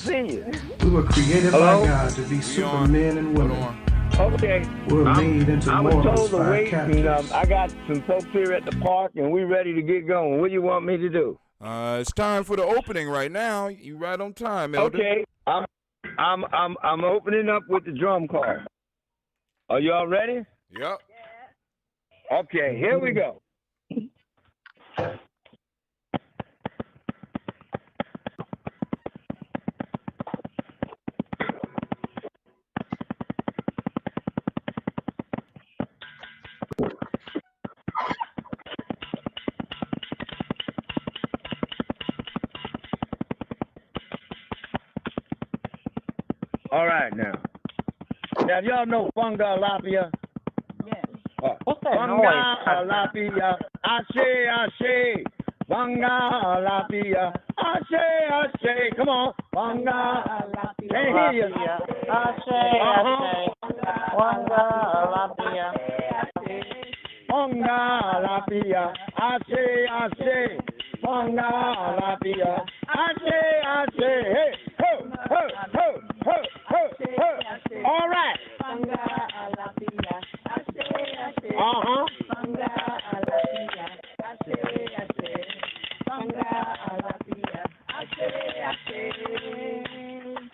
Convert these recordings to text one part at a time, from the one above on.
see you. We were created Hello? by God to be supermen and women. Okay. We're made into I was mortals told to by wait, and captors. I got some folks here at the park, and we're ready to get going. What do you want me to do? It's time for the opening right now. You right on time, Elder. Okay. I'm opening up with the drum call. Are y'all ready? Yep. Okay, here we go. All right, now. Now, y'all know Funga Lapia? Yes. What's that Funga Lapia, Ashe, Ashe. Funga Lapia, Ashe, Ashe. Come on. Funga Lapia. Can't hear you. Ashe, Ashe. Wanga Lapia. Funga Lapia, Ashe, Ashe. Funga Lapia, Ashe, Ashe. Hey, ho, ho, ho, ho, ho, ho. All right. Uh-huh.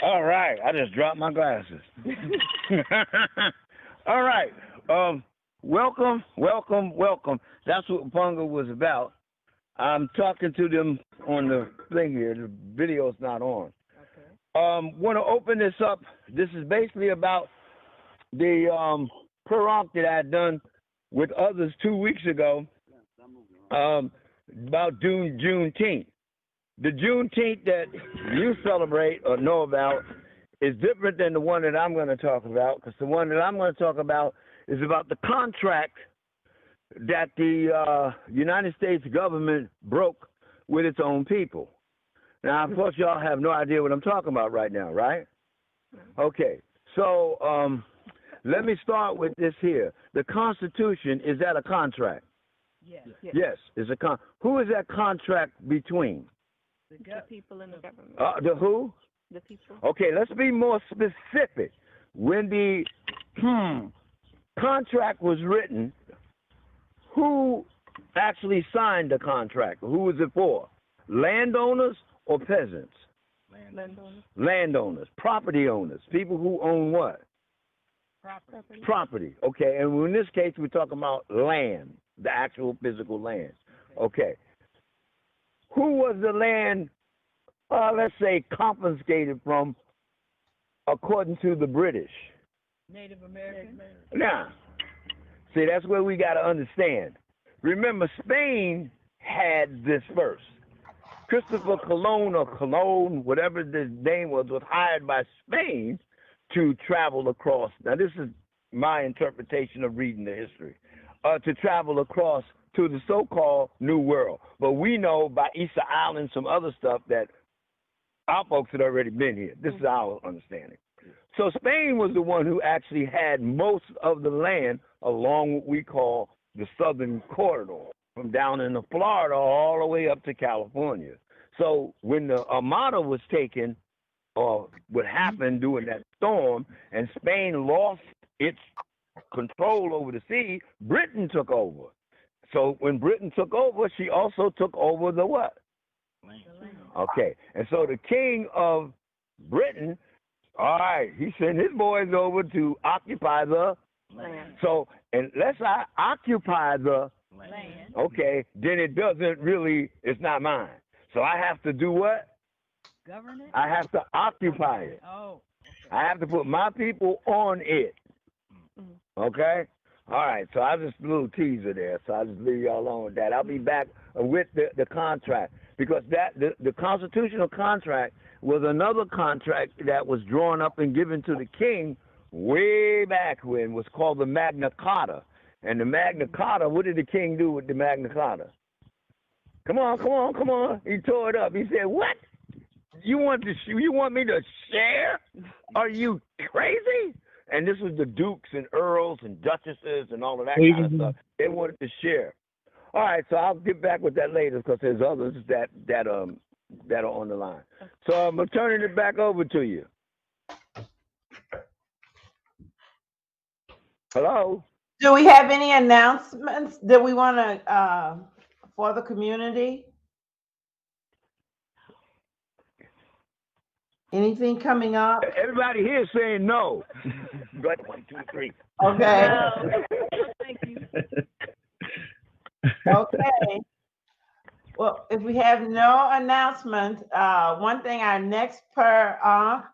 All right. I just dropped my glasses. All right. Welcome, welcome, welcome. That's what Punga was about. I'm talking to them on the thing here. The video's not on. Okay. Want to open this up. This is basically about the Quran that I had done with others 2 weeks ago about Juneteenth. The Juneteenth that you celebrate or know about is different than the one that I'm going to talk about, because the one that I'm going to talk about is about the contract that the United States government broke with its own people. Now, of course, y'all have no idea what I'm talking about right now, right? Okay, so let me start with this here. The Constitution, is that a contract? Yes. Yes, it's a Who is that contract between? The people in the government. The who? The people. Okay, let's be more specific. When the contract was written, who actually signed the contract? Who was it for? Landowners or peasants? Landowners. Landowners, property owners, people who own what? Property. Property. Okay, and in this case, we're talking about land, the actual physical land. Okay. Who was the land, let's say, confiscated from, according to the British? Native American. Now, see, that's where we got to understand. Remember, Spain had this first. Christopher Colon, or Cologne, whatever the name was hired by Spain to travel across. Now, this is my interpretation of reading the history. To travel across to the so-called New World. But we know by Easter Island, some other stuff, that our folks had already been here. This is our understanding. So Spain was the one who actually had most of the land along what we call the Southern Corridor, from down in Florida all the way up to California. So when the Armada was taken, or what happened during that storm, and Spain lost its control over the sea, Britain took over. So when Britain took over, she also took over the what? Land. Okay. And so the king of Britain, all right, he sent his boys over to occupy the land. So unless I occupy the land, okay, then it doesn't really, it's not mine. So I have to do what? Govern it? I have to occupy it. Oh. Okay. I have to put my people on it. Okay? All right, so I just a little teaser there, so I'll just leave y'all alone with that. I'll be back with the contract, because that the constitutional contract was another contract that was drawn up and given to the king way back when, was called the Magna Carta. And the Magna Carta, what did the king do with the Magna Carta? Come on. He tore it up. He said, what? You want me to share? Are you crazy? And this was the dukes and earls and duchesses and all of that kind of stuff. They wanted to share. All right, so I'll get back with that later, because there's others that that are on the line. So I'm turning it back over to you. Hello? Do we have any announcements that we want to, for the community? Anything coming up? Everybody here is saying no. But 1, 2, 3. Okay. No, thank you. Okay. Well, if we have no announcement, one thing, our next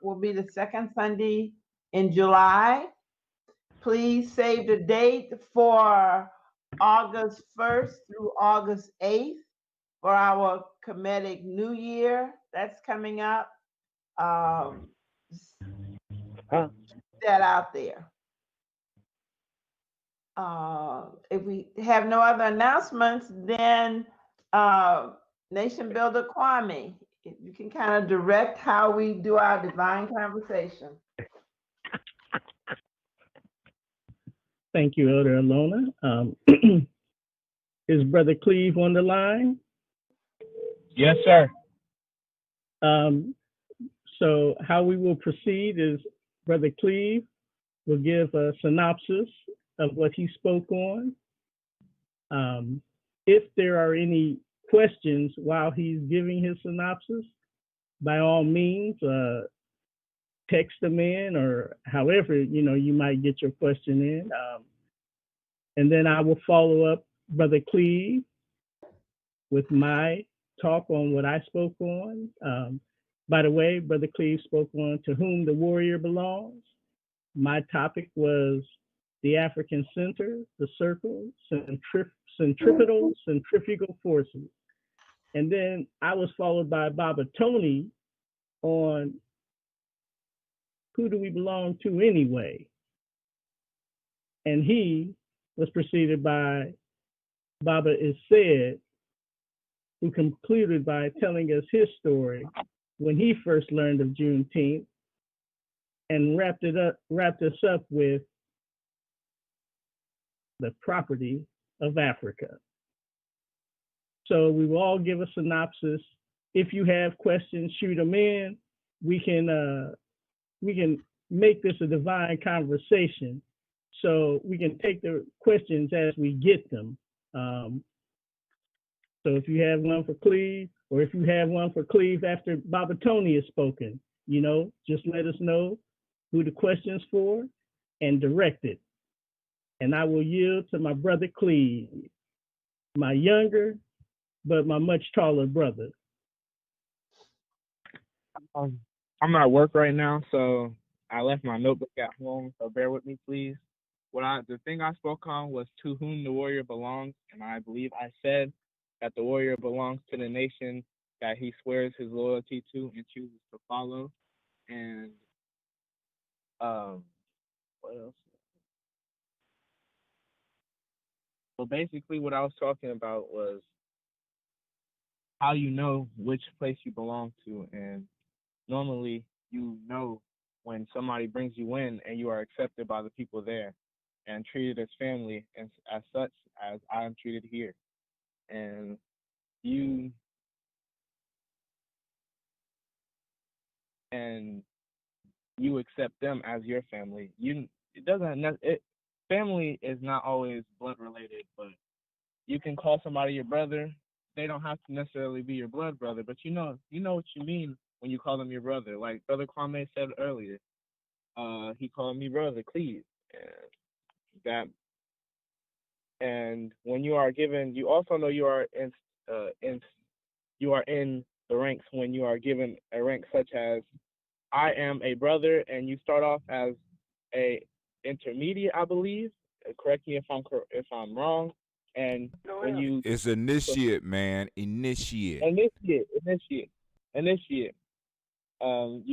will be the second Sunday in July. Please save the date for August 1st through August 8th for our Kemetic New Year. That's coming up. That out there. If we have no other announcements, then Nation Builder Kwame, if you can kind of direct how we do our divine conversation. Thank you, Elder Alona. Is Brother Cleve on the line? Yes, sir. So how we will proceed is Brother Cleve will give a synopsis of what he spoke on. If there are any questions while he's giving his synopsis, by all means, text them in, or however, you might get your question in. And then I will follow up Brother Cleve with my talk on what I spoke on. By the way, Brother Cleve spoke on To Whom the Warrior Belongs. My topic was the African Center, the Circle, Centripetal, Centrifugal Forces. And then I was followed by Baba Tony on Who Do We Belong To Anyway? And he was preceded by Baba Is Said, who concluded by telling us his story when he first learned of Juneteenth, and wrapped us up with the property of Africa. So we will all give a synopsis. If you have questions, shoot them in. We can make this a divine conversation. So we can take the questions as we get them. So if you have one for Cleve, or if you have one for Cleve after Baba Tony has spoken, just let us know who the question's for and direct it. And I will yield to my brother Cleve, my younger, but my much taller brother. I'm at work right now, so I left my notebook at home, so bear with me, please. The thing I spoke on was To Whom the Warrior Belongs, and I believe I said that the warrior belongs to the nation that he swears his loyalty to and chooses to follow. And what else? So basically what I was talking about was how you know which place you belong to, and normally you know when somebody brings you in and you are accepted by the people there and treated as family, and as such as I am treated here. And you accept them as your family. Family is not always blood related, but you can call somebody your brother. They don't have to necessarily be your blood brother, but you know what you mean when you call them your brother. Like Brother Kwame said earlier, he called me Brother Cleve, and when you are given, you also know you are in the ranks when you are given a rank such as I am a brother, and you start off as a intermediate, I believe. Correct me if I'm wrong. And when you it's initiate, man, initiate. You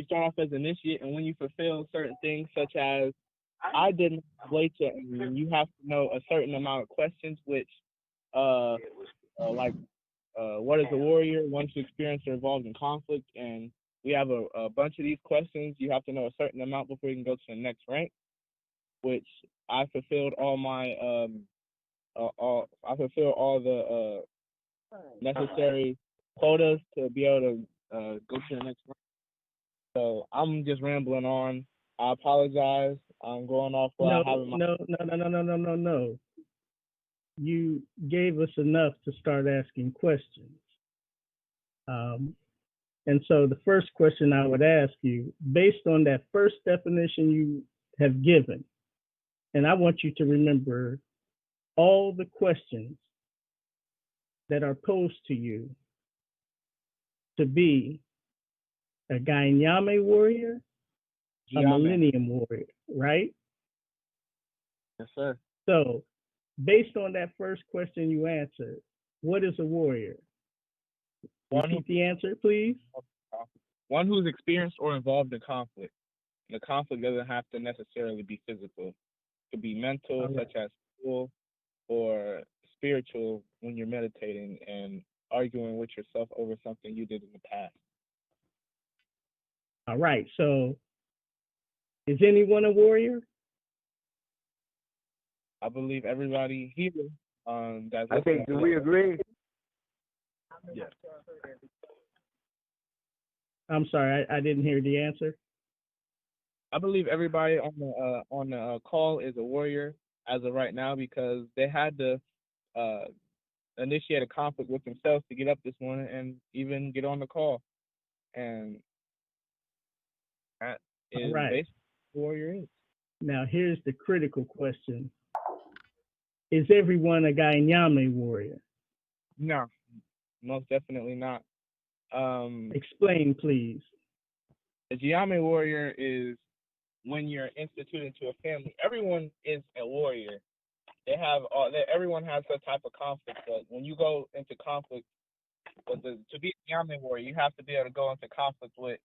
start off as initiate, and when you fulfill certain things, such as I didn't wait to, and you have to know a certain amount of questions, which what is a warrior? One's experienced or involved in conflict, and we have a bunch of these questions. You have to know a certain amount before you can go to the next rank, which I fulfilled all my all the necessary quotas to be able to go to the next round. So I'm just rambling on. I apologize. I'm going off what I have in my. No. You gave us enough to start asking questions. And so the first question I would ask you, based on that first definition you have given, and I want you to remember all the questions that are posed to you to be a Gainyame warrior, a Giame. Millennium warrior, right? Yes, sir. So based on that first question you answered, what is a warrior? Repeat the answer, please. One who's experienced or involved in conflict. The conflict doesn't have to necessarily be physical. It could be mental, All right. such as school, or spiritual when you're meditating and arguing with yourself over something you did in the past. All right. So is anyone a warrior? I believe everybody here that's I think, do listening we agree? Yes. I'm sorry, I didn't hear the answer. I believe everybody on the call is a warrior as of right now because they had to initiate a conflict with themselves to get up this morning and even get on the call, and that is All right. basically what a warrior is. Now here's the critical question. Is everyone a Gainyame warrior? No, most definitely not. Explain, please. The Giame warrior is when you're instituted into a family. Everyone is a warrior. Everyone has some type of conflict, but when you go into conflict, to be a Giame warrior, you have to be able to go into conflict with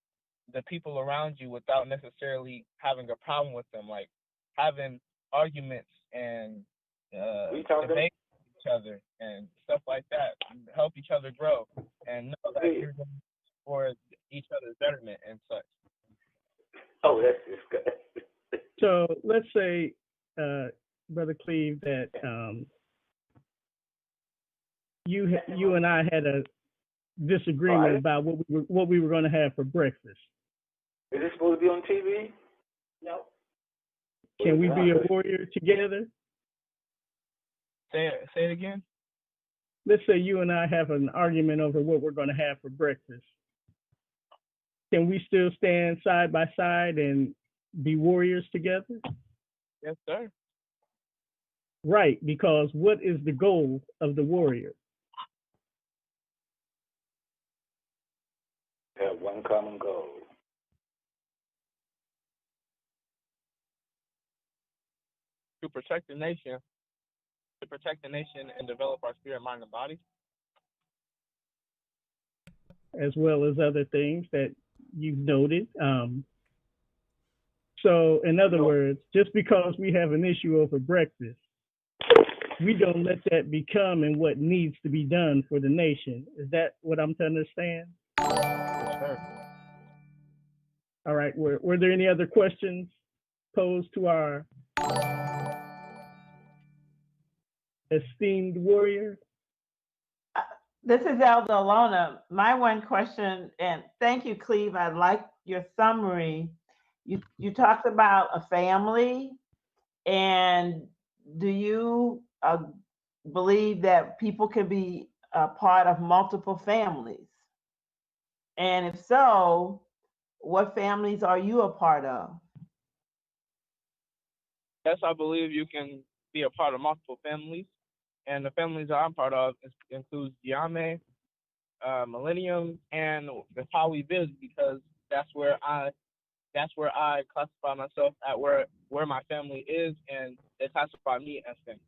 the people around you without necessarily having a problem with them, like having arguments and debate each other and stuff like that, help each other grow, and know that you're going for each other's betterment and such. Oh, that's just good. So let's say, Brother Cleve, that you and I had a disagreement about what we were going to have for breakfast. Is this supposed to be on TV? No. Can we be a warrior together? Say it again. Let's say you and I have an argument over what we're going to have for breakfast. Can we still stand side by side and be warriors together? Yes, sir. Right, because what is the goal of the warrior? Have one common goal. To protect the nation and develop our spirit, mind, and body. As well as other things that you've noted. So in other words, just because we have an issue over breakfast, we don't let that become and what needs to be done for the nation. Is that what I'm to understand? Yes, sir. All right. Were there any other questions posed to our esteemed warrior? This is Elder Alona. My one question, and thank you, Cleve. I like your summary. You talked about a family, and do you believe that people can be a part of multiple families? And if so, what families are you a part of? Yes, I believe you can be a part of multiple families, and the families that I'm part of includes Giame, Millennium, and the Pawi Biz, because that's where I classify myself at where my family is, and they classify me as family.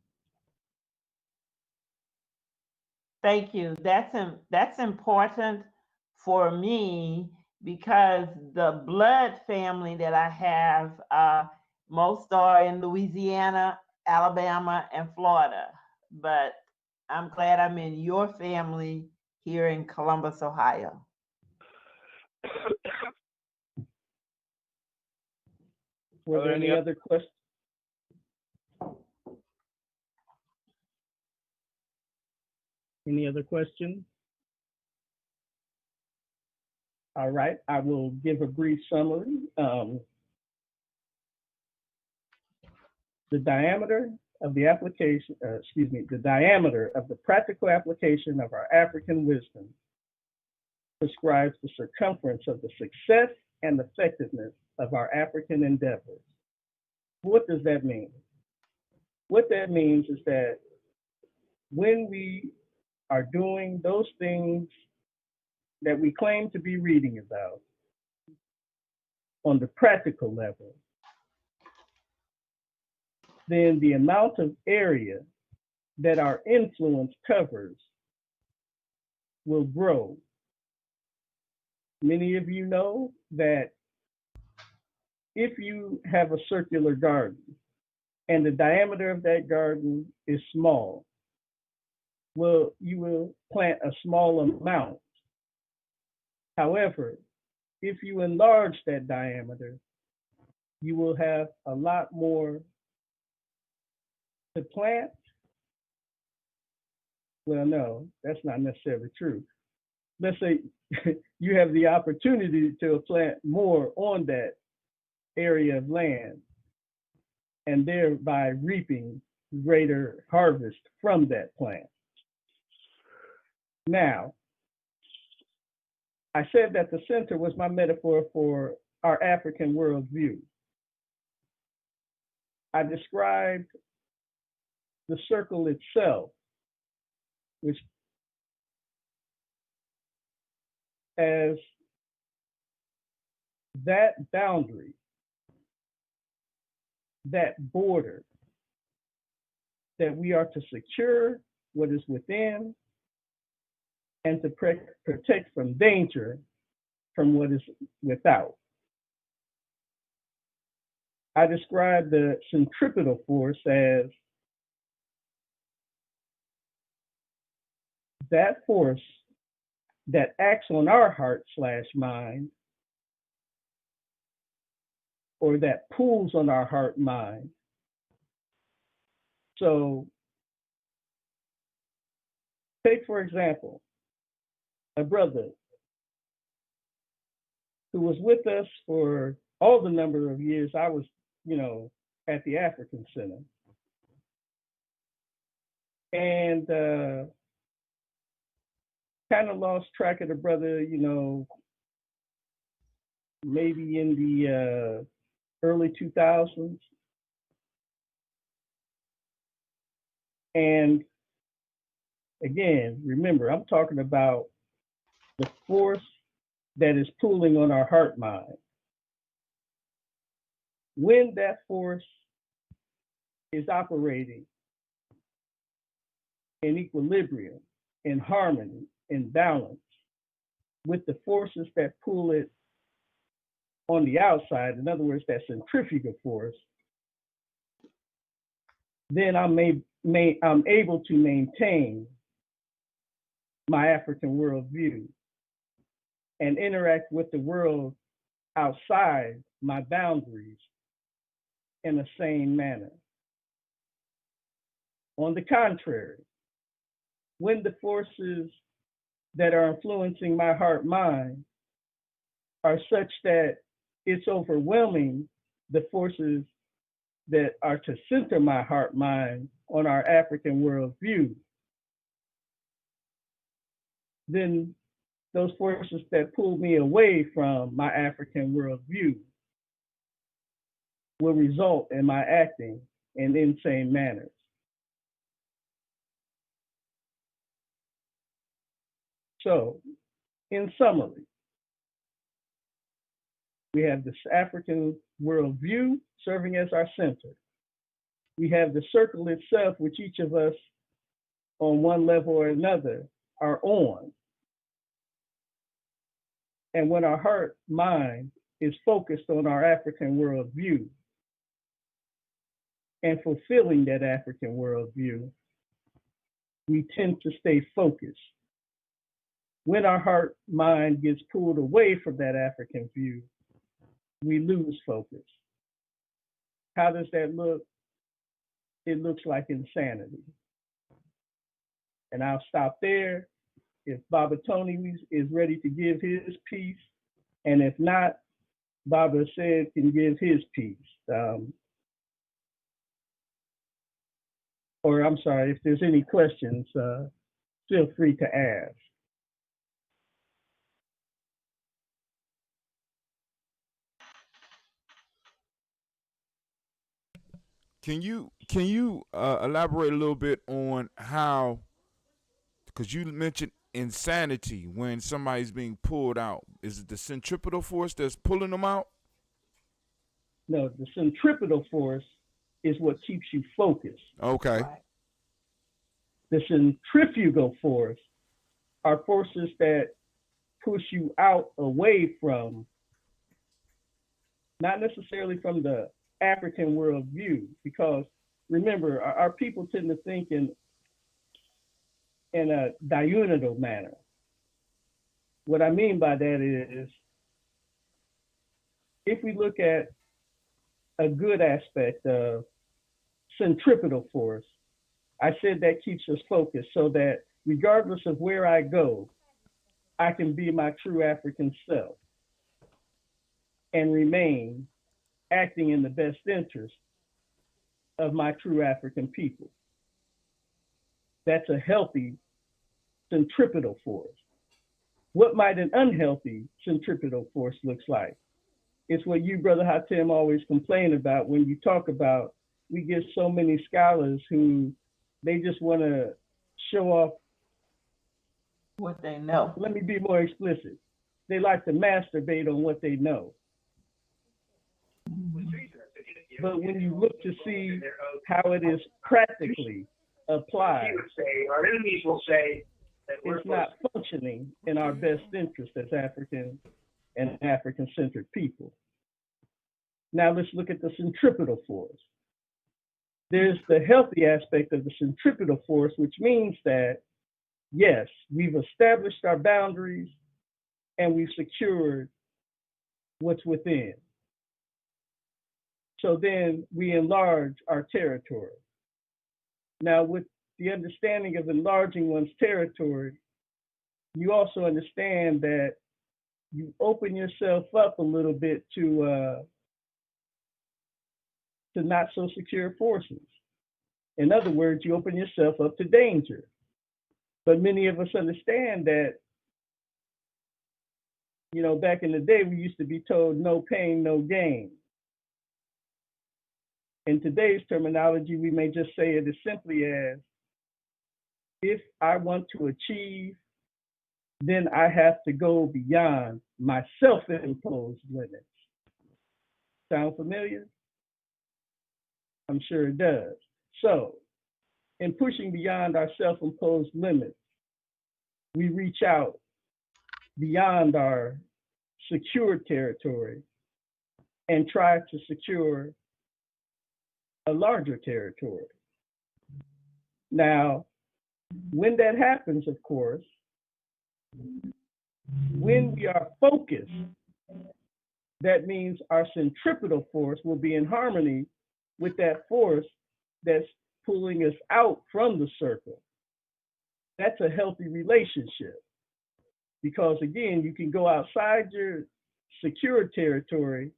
Thank you. That's important for me because the blood family that I have, most are in Louisiana, Alabama, and Florida. But I'm glad I'm in your family here in Columbus, Ohio. Were there any other questions? Any other questions? All right, I will give a brief summary. The diameter of the application, the diameter of the practical application of our African wisdom prescribes the circumference of the success and effectiveness of our African endeavors. What does that mean? What that means is that when we are doing those things that we claim to be reading about on the practical level, then the amount of area that our influence covers will grow. Many of you know that if you have a circular garden and the diameter of that garden is small, well, you will plant a small amount. However, if you enlarge that diameter, you will have a lot more to plant. Well, no, that's not necessarily true. Let's say you have the opportunity to plant more on that area of land and thereby reaping greater harvest from that plant. Now, I said that the center was my metaphor for our African worldview. I described the circle itself, which as that boundary, that border that we are to secure what is within and to protect from danger from what is without. I describe the centripetal force as that force that acts on our heart/mind, or that pulls on our heart/mind. So take, for example, a brother who was with us for all the number of years I was, at the African Center. And kind of lost track of the brother, maybe in the early 2000s. And again, remember, I'm talking about the force that is pulling on our heart/mind. When that force is operating in equilibrium, in harmony, in balance with the forces that pull it on the outside, in other words, that centrifugal force, then I'm able to maintain my African worldview and interact with the world outside my boundaries in a sane manner. On the contrary, when the forces that are influencing my heart/mind are such that it's overwhelming the forces that are to center my heart/mind on our African worldview, then those forces that pull me away from my African worldview will result in my acting in insane manners. So, in summary, we have this African worldview serving as our center. We have the circle itself, which each of us on one level or another are on. And when our heart/mind is focused on our African worldview and fulfilling that African worldview, we tend to stay focused. When our heart/mind gets pulled away from that African view, we lose focus. How does that look? It looks like insanity. And I'll stop there. If Baba Tony is ready to give his piece, And if not, Baba said can give his piece. Or I'm sorry, if there's any questions, feel free to ask. Can you elaborate a little bit on how? Because you mentioned insanity when somebody's being pulled out. Is it the centripetal force that's pulling them out? No, the centripetal force is what keeps you focused. Okay. Right. The centrifugal force are forces that push you out away from, not necessarily from the African worldview, because remember, our people tend to think in a diurnal manner. What I mean by that is, if we look at a good aspect of centripetal force, I said that keeps us focused so that regardless of where I go, I can be my true African self and remain acting in the best interest of my true African people. That's a healthy centripetal force. What might an unhealthy centripetal force looks like? It's what you, Brother Hatem, always complain about when you talk about, we get so many scholars who they just want to show off What they know. Let me be more explicit. They like to masturbate on what they know. But when you look to see how it is practically applied, He would say, our enemies will say that it's not functioning in our best interest as African and African-centered people. Now let's look at the centripetal force. There's the healthy aspect of the centripetal force, which means that, yes, we've established our boundaries and we've secured what's within. So then we enlarge our territory. Now, with the understanding of enlarging one's territory, you also understand that you open yourself up a little bit to not so secure forces. In other words, you open yourself up to danger. But many of us understand that, you know, back in the day, we used to be told no pain, no gain. In today's terminology, we may just say it as simply as, if I want to achieve, then I have to go beyond my self-imposed limits. Sound familiar? I'm sure it does. So, in pushing beyond our self-imposed limits, we reach out beyond our secure territory and try to secure a larger territory. Now, when that happens, of course, when we are focused, that means our centripetal force will be in harmony with that force that's pulling us out from the circle. That's a healthy relationship. Because again, you can go outside your secure territory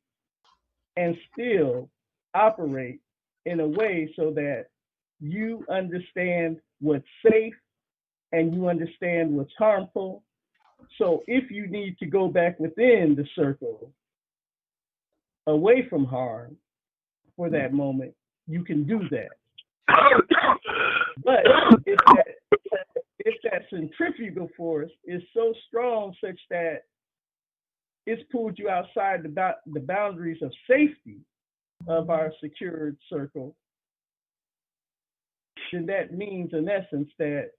and still operate in a way so that you understand what's safe and you understand what's harmful. So if you need to go back within the circle, away from harm for that moment, you can do that. But if that centrifugal force is so strong such that it's pulled you outside the boundaries of safety of our secured circle, then that means in essence that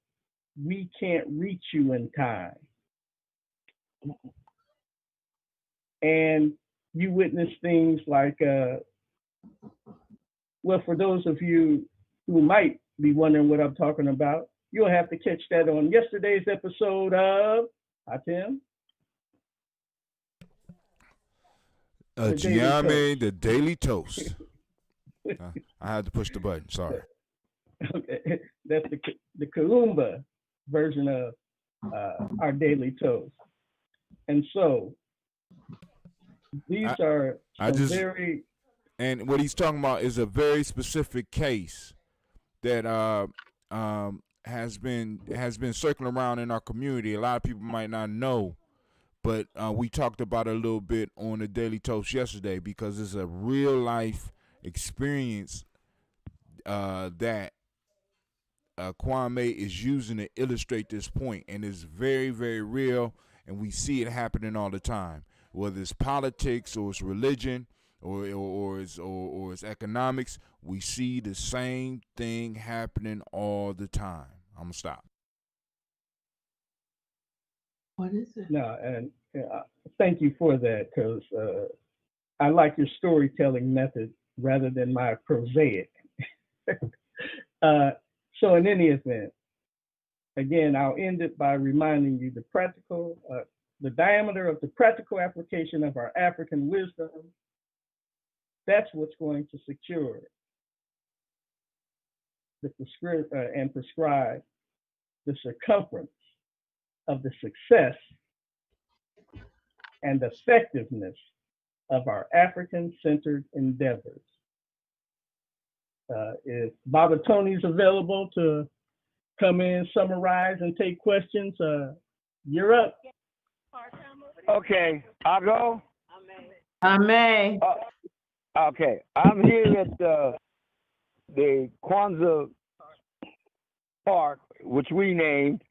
we can't reach you in time. And you witness things like, well, for those of you who might be wondering what I'm talking about, you'll have to catch that on yesterday's episode of Hatem. Giame, the Daily Toast. I had to push the button, sorry. Okay, that's the Kalumba version of our Daily Toast. And so These are I some just- very And what he's talking about is a very specific case that has been circling around in our community. A lot of people might not know, but we talked about it a little bit on the Daily Toast yesterday because it's a real life experience that Kwame is using to illustrate this point, and it's very, very real, and we see it happening all the time, whether it's politics or it's religion or it's economics. We see the same thing happening all the time. I'm gonna stop. What is it? no, and thank you for that because I like your storytelling method rather than my prosaic. So in any event, again, I'll end it by reminding you the diameter of the practical application of our African wisdom. That's what's going to secure and prescribe the circumference of the success and effectiveness of our African-centered endeavors. If Baba Tony's available to come in, summarize, and take questions, you're up. Okay, I'll go. I may. Okay, I'm here at the Kwanzaa Park, which we named.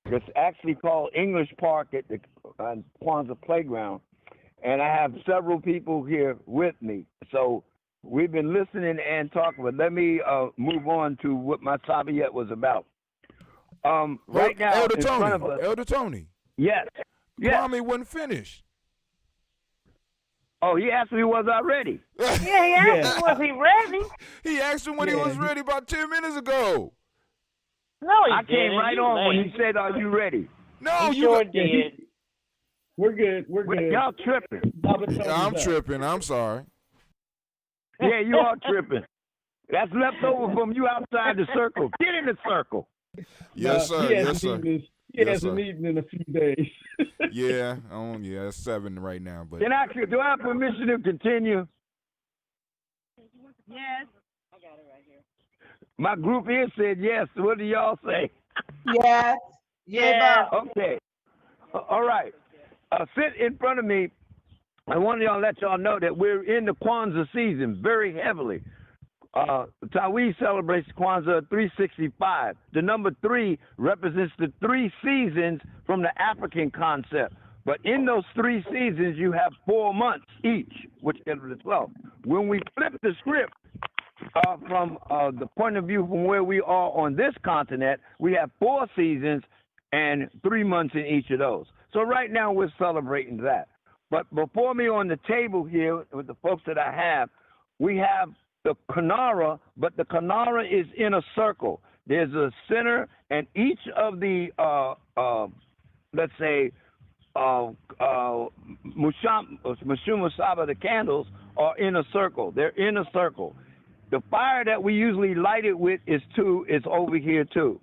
It's actually called English Park at the Kwanzaa Playground. And I have several people here with me. So we've been listening and talking, but let me move on to what my Sabiet was about. Right now, Elder in Tony, front of us. Elder Tony. Yes. Yes. Kwame wasn't finished. Oh, he asked me, was I ready? Yeah, he asked me, was he ready? He asked him when he was ready about 10 minutes ago. No, he I came didn't. right You on when late. he said, are you ready? No, He you sure got, did. We're good. We're good. Y'all tripping. Baba Tony's I'm up. tripping. I'm sorry. Yeah, you are tripping. That's left over from you outside the circle. Get in the circle. Yes, sir. He Yes, hasn't sir. eaten He Yes, hasn't sir. eaten in a few days. Yeah, it's 7 right now, but Can I, do I have permission to continue? Yes. My group here said yes. What do y'all say? Yes. Yeah. Okay. All right. Sit in front of me. I want to let y'all know that we're in the Kwanzaa season very heavily. Tawi celebrates Kwanzaa 365. The number 3 represents the 3 seasons from the African concept. But in those 3 seasons, you have 4 months each, which is the 12. When we flip the script from the point of view from where we are on this continent, we have 4 seasons and 3 months in each of those. So right now we're celebrating that. But before me on the table here with the folks that I have, we have the Kanara, but the Kanara is in a circle. There's a center, and each of the, let's say, Mushuma Saba, the candles, are in a circle. They're in a circle. The fire that we usually light it with is over here too.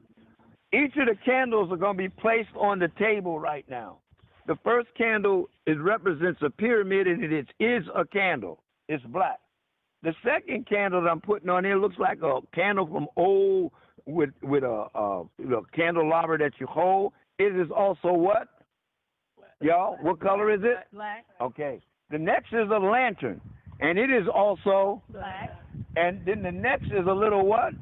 Each of the candles are going to be placed on the table right now. The first candle represents a pyramid, and it is a candle. It's black. The second candle that I'm putting on here looks like a candle from old with a candelabra that you hold. It is also what? Y'all, what color is it? Black. Okay. The next is a lantern, and it is also Black. And then the next is a little what?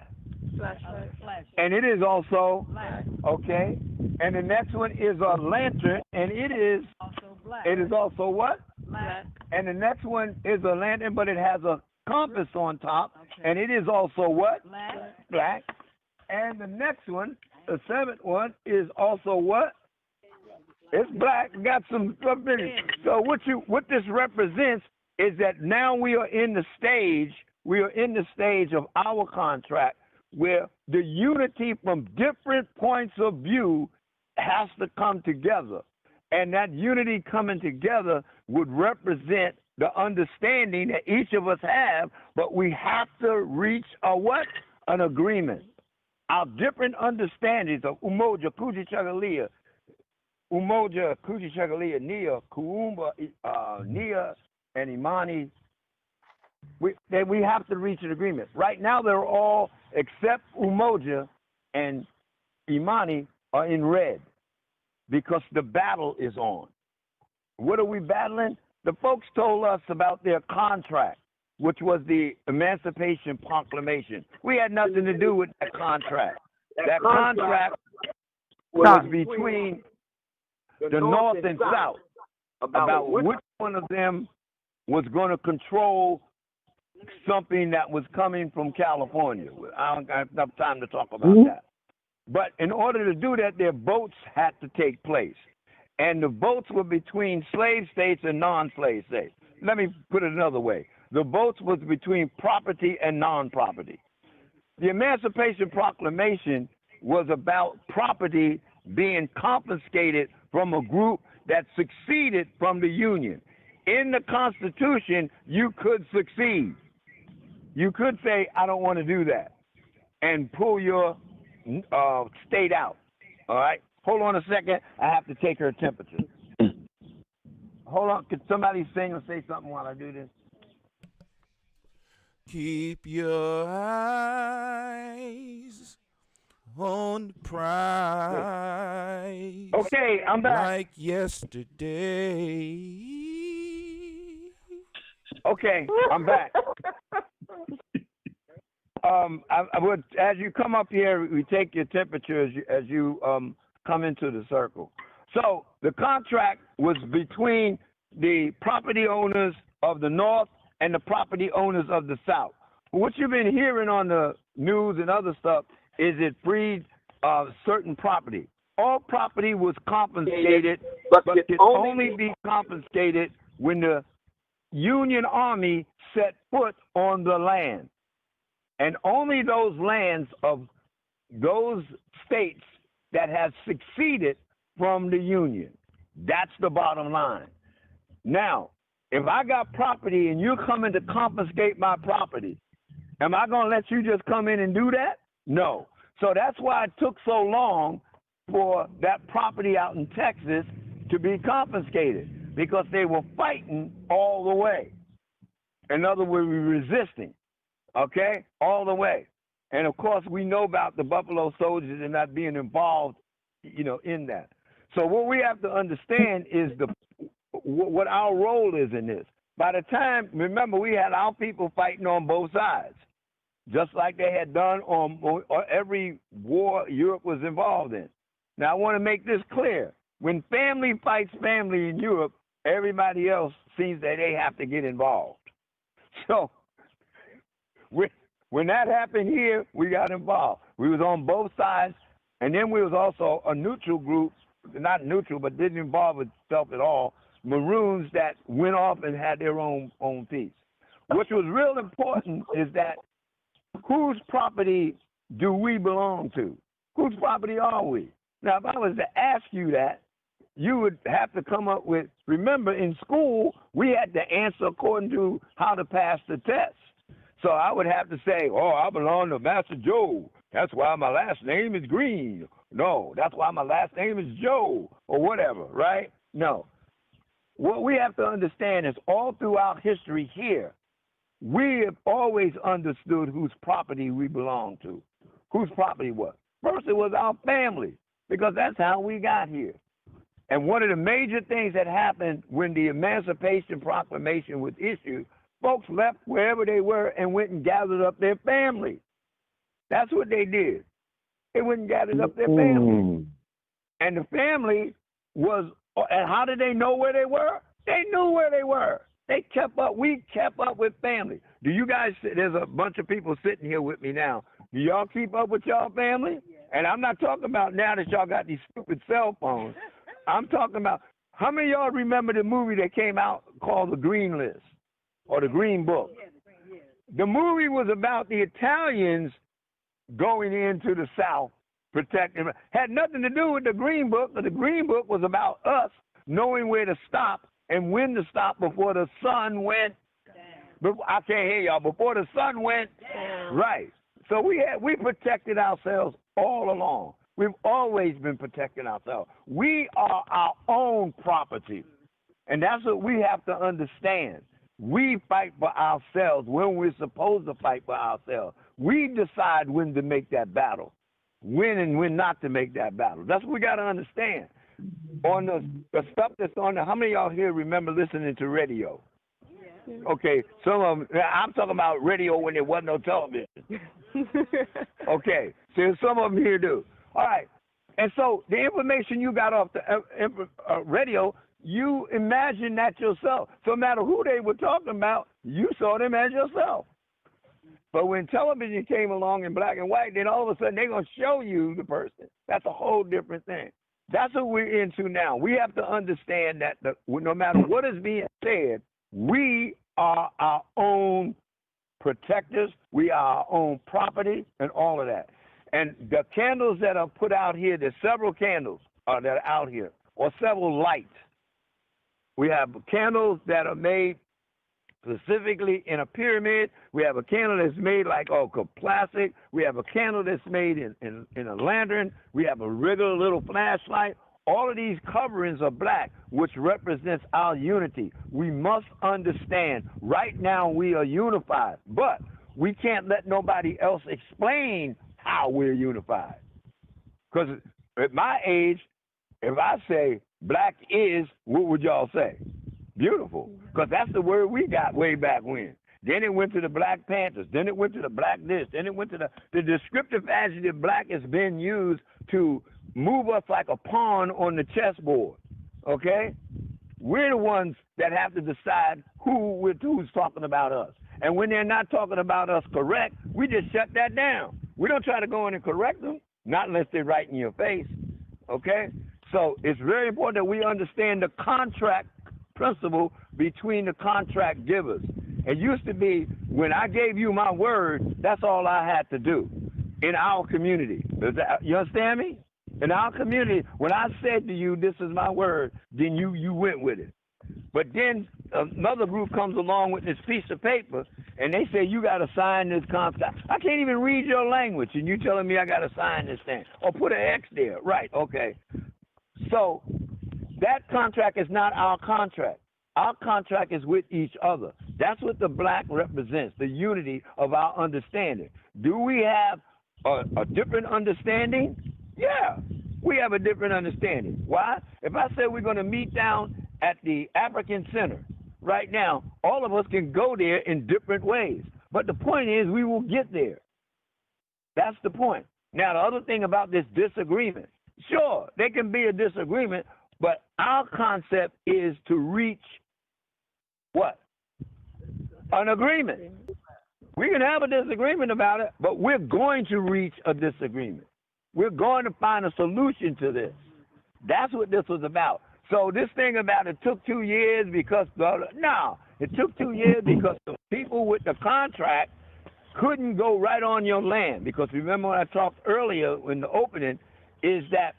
Flashlight. Flash. And it is also Black. okay. And the next one is a lantern, and it is Also black. also what? Black. And the next one is a lantern, but it has a compass on top, and it is also what? Black. Black. And the next one, the 7th one, is also what? It's black. Got some stuff in it. So what this represents is that now we are in the stage of our contract where the unity from different points of view has to come together. And that unity coming together would represent the understanding that each of us have, but we have to reach a what? An agreement. Our different understandings of Umoja, Kuji Chagalia, Umoja, Kuchishagalia, Nia, Kuumba, Nia, and Imani. We have to reach an agreement. Right now, they're all, except Umoja and Imani, are in red because the battle is on. What are we battling? The folks told us about their contract, which was the Emancipation Proclamation. We had nothing to do with that contract. That contract was between the North and South about which one of them was going to control something that was coming from California. I don't have enough time to talk about that. But in order to do that, their votes had to take place. And the votes were between slave states and non-slave states. Let me put it another way. The votes was between property and non-property. The Emancipation Proclamation was about property being confiscated from a group that succeeded from the Union. In the Constitution, you could succeed. You could say, I don't want to do that, and pull your state out, all right? Hold on a second. I have to take her temperature. Hold on. Could somebody sing or say something while I do this? Keep your eyes on the prize. Okay, I'm back. Like yesterday. Okay, I'm back. I would, as you come up here, we take your temperature as you come into the circle. So the contract was between the property owners of the North and the property owners of the South. What you've been hearing on the news and other stuff is it freed certain property. All property was confiscated, but could only be confiscated when the Union Army set foot on the land. And only those lands of those states that have succeeded from the Union. That's the bottom line. Now, if I got property and you're coming to confiscate my property, am I going to let you just come in and do that? No. So that's why it took so long for that property out in Texas to be confiscated, because they were fighting all the way. In other words, we were resisting, okay, all the way. And of course, we know about the Buffalo Soldiers and not being involved, in that. So what we have to understand is what our role is in this. By the time, remember, we had our people fighting on both sides, just like they had done on every war Europe was involved in. Now, I want to make this clear. When family fights family in Europe, everybody else sees that they have to get involved. So when that happened here, we got involved. We was on both sides, and then we was also a neutral group, not neutral, but didn't involve itself at all, Maroons that went off and had their own piece. Which was real important is that whose property do we belong to? Whose property are we? Now, if I was to ask you that, you would have to come up with, remember in school, we had to answer according to how to pass the test. So I would have to say, I belong to Master Joe. That's why my last name is Green. No, that's why my last name is Joe, or whatever, right? No. What we have to understand is all throughout history here, we have always understood whose property we belong to, whose property was. First, it was our family, because that's how we got here. And one of the major things that happened when the Emancipation Proclamation was issued, folks left wherever they were and went and gathered up their family. That's what they did. They went and gathered up their family. And the family was, and how did they know where they were? They knew where they were. They kept up. We kept up with family. Do you guys, there's a bunch of people sitting here with me now. Do y'all keep up with y'all family? And I'm not talking about now that y'all got these stupid cell phones. I'm talking about, how many of y'all remember the movie that came out called The Green List or The Green Book? The movie was about the Italians going into the South, protecting. Had nothing to do with the Green Book, but the Green Book was about us knowing where to stop and when to stop before the sun went. I can't hear y'all. Before the sun went, right. So we protected ourselves all along. We've always been protecting ourselves. We are our own property. And that's what we have to understand. We fight for ourselves when we're supposed to fight for ourselves. We decide when to make that battle, when and when not to make that battle. That's what we got to understand. On the stuff that's on there, how many of y'all here remember listening to radio? Okay, some of them, I'm talking about radio when there wasn't no television. Okay, so some of them here do. All right, and so the information you got off the radio, you imagine that yourself. So no matter who they were talking about, you saw them as yourself. But when television came along in black and white, then all of a sudden they're going to show you the person. That's a whole different thing. That's what we're into now. We have to understand that no matter what is being said, we are our own protectors. We are our own property and all of that. And the candles that are put out here, there's several candles that are out here, or several lights. We have candles that are made specifically in a pyramid. We have a candle that's made like plastic. We have a candle that's made in a lantern. We have a regular little flashlight. All of these coverings are black, which represents our unity. We must understand right now we are unified, but we can't let nobody else explain how we're unified. Because at my age, if I say black is, what would y'all say? Beautiful, because that's the word we got way back when. Then it went to the Black Panthers. Then it went to the black this. Then it went to the descriptive adjective black has been used to move us like a pawn on the chessboard, okay? We're the ones that have to decide who's talking about us. And when they're not talking about us correct, we just shut that down. We don't try to go in and correct them, not unless they're right in your face, okay? So it's very important that we understand the contract principle between the contract givers. It used to be when I gave you my word, that's all I had to do in our community. You understand me? In our community, when I said to you, this is my word, then you went with it. But then another group comes along with this piece of paper, and they say, you got to sign this contract. I can't even read your language, and you telling me I got to sign this thing. Or put an X there. Right, okay. So that contract is not our contract. Our contract is with each other. That's what the black represents, the unity of our understanding. Do we have a different understanding? Yeah, we have a different understanding. Why? If I say we're going to meet down at the African Center right now, all of us can go there in different ways. But the point is we will get there. That's the point. Now, the other thing about this disagreement, sure, there can be a disagreement, but our concept is to reach what? An agreement. We can have a disagreement about it, but we're going to reach a disagreement. We're going to find a solution to this. That's what this was about. So this thing about it took 2 years because, no, it took 2 years because the people with the contract couldn't go right on your land. Because remember what I talked earlier in the opening is that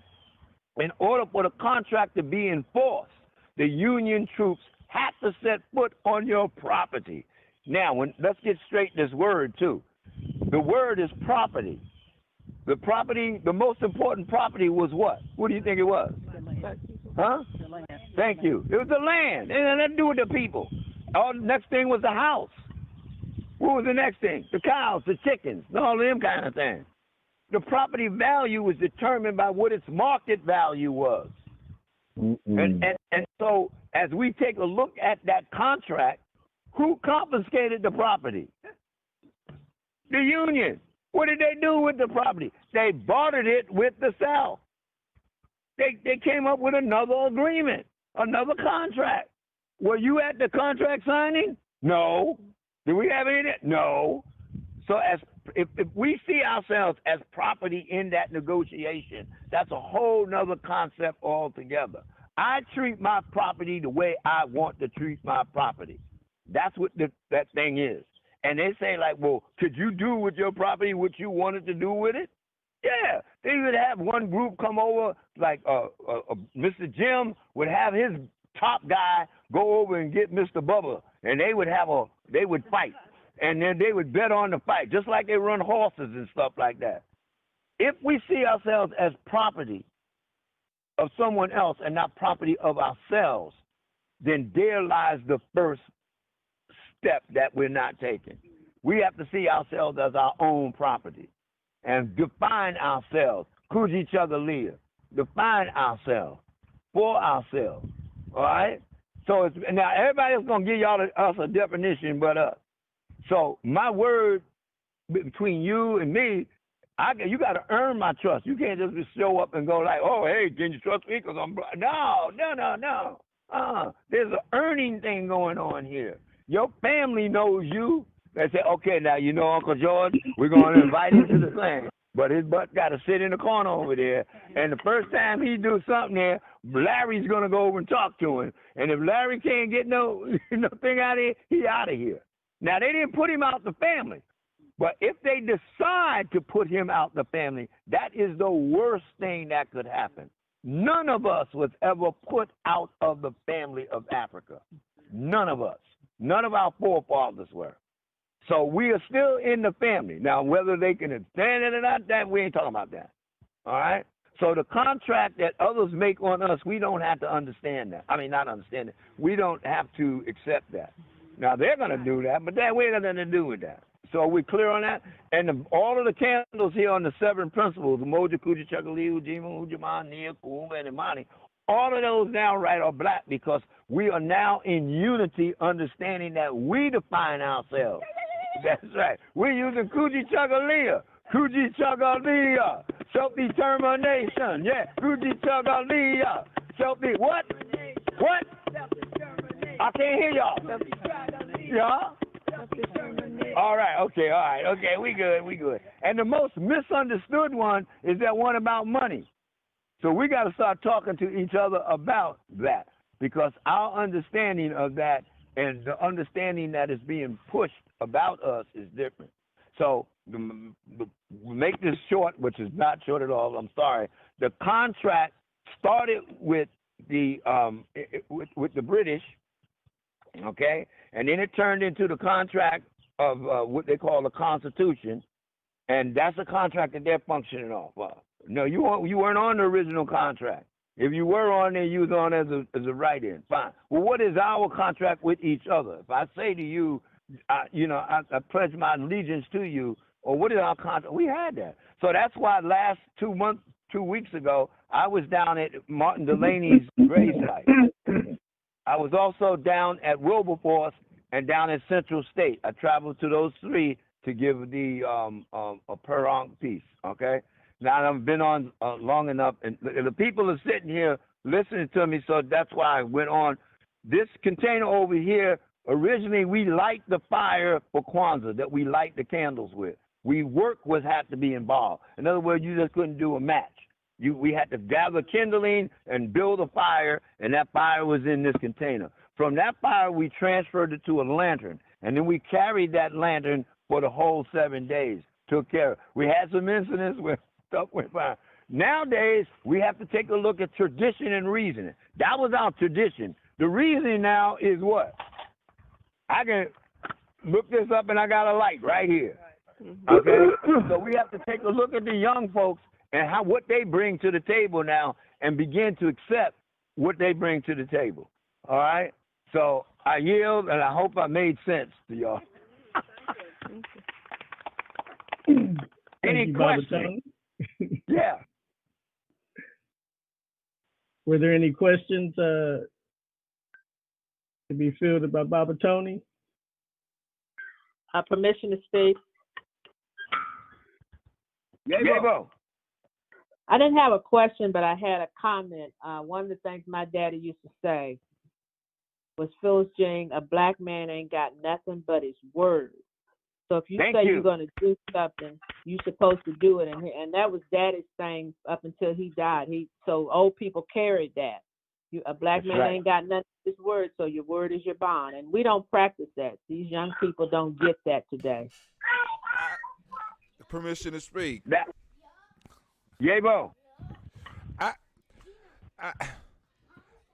in order for the contract to be enforced, the Union troops had to set foot on your property. Now, let's get straight this word, too. The word is property. The property, the most important property was what? What do you think it was? Huh? Thank you. It was the land. It had nothing to do with the people. The next thing was the house. What was the next thing? The cows, the chickens, all them kind of things. The property value was determined by what its market value was. And so as we take a look at that contract, who confiscated the property? The Union. What did they do with the property? They bartered it with the South. They came up with another agreement, another contract. Were you at the contract signing? No. Did we have any of that? No. So if we see ourselves as property in that negotiation, that's a whole nother concept altogether. I treat my property the way I want to treat my property. That's what that thing is. And they say, like, well, could you do with your property what you wanted to do with it? Yeah. They would have one group come over, like Mr. Jim would have his top guy go over and get Mr. Bubba, and they would fight. And then they would bet on the fight, just like they run horses and stuff like that. If we see ourselves as property of someone else and not property of ourselves, then there lies the first step that we're not taking. We have to see ourselves as our own property and define ourselves. Kuji Chagalia. Define ourselves for ourselves. All right? So it's, now everybody else going to give us a definition but us. So my word between you and me, you got to earn my trust. You can't just show up and go like, oh, hey, can you trust me because I'm black? No. There's an earning thing going on here. Your family knows you. They say, okay, now you know Uncle George, we're going to invite him to the thing. But his butt got to sit in the corner over there. And the first time he do something there, Larry's going to go over and talk to him. And if Larry can't get no thing out of here, he out of here. Now, they didn't put him out the family. But if they decide to put him out the family, that is the worst thing that could happen. None of us was ever put out of the family of Africa. None of us. None of our forefathers were. So we are still in the family. Now, whether they can stand it or not, that we ain't talking about that. All right? So the contract that others make on us, we don't have to understand that. I mean, not understand it. We don't have to accept that. Now, they're going to do that, but that we ain't got nothing to do with that. So are we clear on that? And all of the candles here on the 7 principles, Umoja, Kuja, Chakali, Ujima, Ujaman, Nia, Kuumba, and Imani, all of those now, right, are black because we are now in unity, understanding that we define ourselves. That's right. We're using Kuji Chagalia. Kuji Chagalia. Self-determination. Yeah. Kuji Chagalia. What? What? I can't hear y'all. Yeah? All right. Okay. All right. Okay. We good. And the most misunderstood one is that one about money. So we got to start talking to each other about that because our understanding of that and the understanding that is being pushed about us is different. So make this short, which is not short at all. I'm sorry. The contract started with the with the British, okay, and then it turned into the contract of what they call the Constitution, and that's a contract that they're functioning off of. No, you weren't on the original contract. If you were on there, you was on as a write-in. Fine. Well, what is our contract with each other? If I say to you, I pledge my allegiance to you, or what is our contract? We had that. So that's why last 2 weeks ago, I was down at Martin Delaney's gravesite. I was also down at Wilberforce and down at Central State. I traveled to those 3 to give the a per onc piece, okay? Now, I've been on long enough, and the people are sitting here listening to me, so that's why I went on. This container over here, originally we light the fire for Kwanzaa that we light the candles with. Work had to be involved. In other words, you just couldn't do a match. We had to gather kindling and build a fire, and that fire was in this container. From that fire, we transferred it to a lantern, and then we carried that lantern for the whole 7 days, took care of it. We had some incidents where stuff went fine. Nowadays, we have to take a look at tradition and reasoning. That was our tradition. The reasoning now is what? I can look this up and I got a light right here. Okay? So we have to take a look at the young folks and what they bring to the table now and begin to accept what they bring to the table. All right? So I yield and I hope I made sense to y'all. Any questions? Yeah. Were there any questions to be fielded by Baba Tony? Permission to speak. Gabo. I didn't have a question, but I had a comment. One of the things my daddy used to say was, Phyllis Jane, a black man ain't got nothing but his word. So if you you're going to do something, you're supposed to do it. And that was Daddy's thing up until he died. So old people carried that. A black man ain't got nothing but his word, so your word is your bond. And we don't practice that. These young people don't get that today. Permission to speak.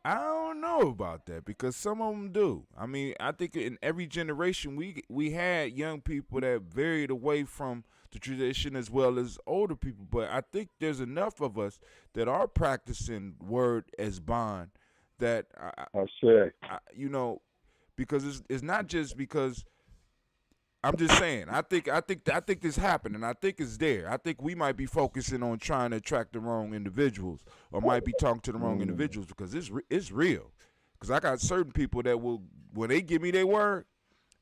I don't know about that because some of them do. I mean, I think in every generation we had young people that varied away from the tradition as well as older people. But I think there's enough of us that are practicing word as bond that I say. you know, because it's not just because I'm just saying. I think this happened, and I think it's there. I think we might be focusing on trying to attract the wrong individuals, or might be talking to the wrong individuals because it's real. Because I got certain people that will, when they give me their word,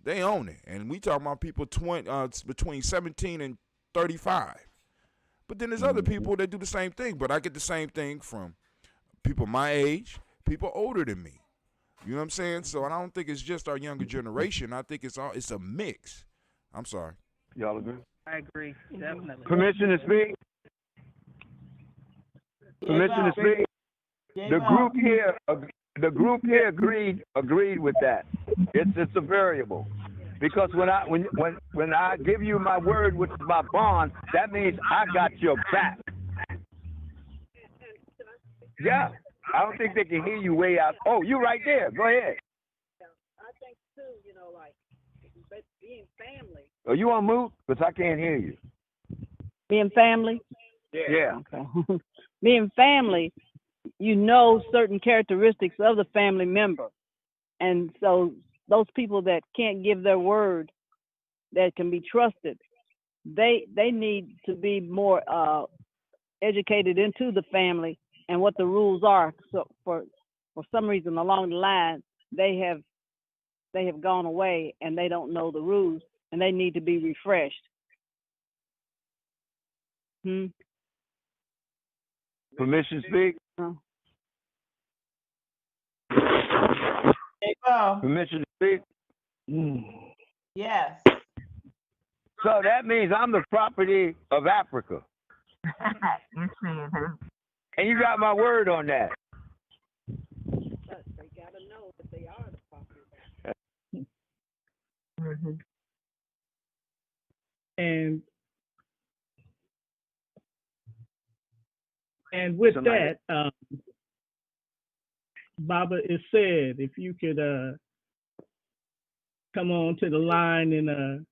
they own it, and we talking about people between 17 and 35. But then there's other people that do the same thing. But I get the same thing from people my age, people older than me. You know what I'm saying? So I don't think it's just our younger generation. I think it's a mix. I'm sorry. Y'all agree? I agree, definitely. Permission to speak? Permission to speak? The group here agreed with that. It's a variable. Because when I give you my word, which is my bond, that means I got your back. Yeah. I don't think they can hear you way out. Oh, you right there. Go ahead. I think too, like being family. Are you on mute? Because I can't hear you. Being family? Yeah. Okay. Being family, certain characteristics of the family member. And so those people that can't give their word that can be trusted, they need to be more educated into the family and what the rules are. So for some reason along the line, they have gone away and they don't know the rules and they need to be refreshed. Permission to speak? Permission to speak? Yes. So that means I'm the property of Africa. And you got my word on that. But they gotta know that they are the property. And with that, Baba, it said, if you could come on to the line and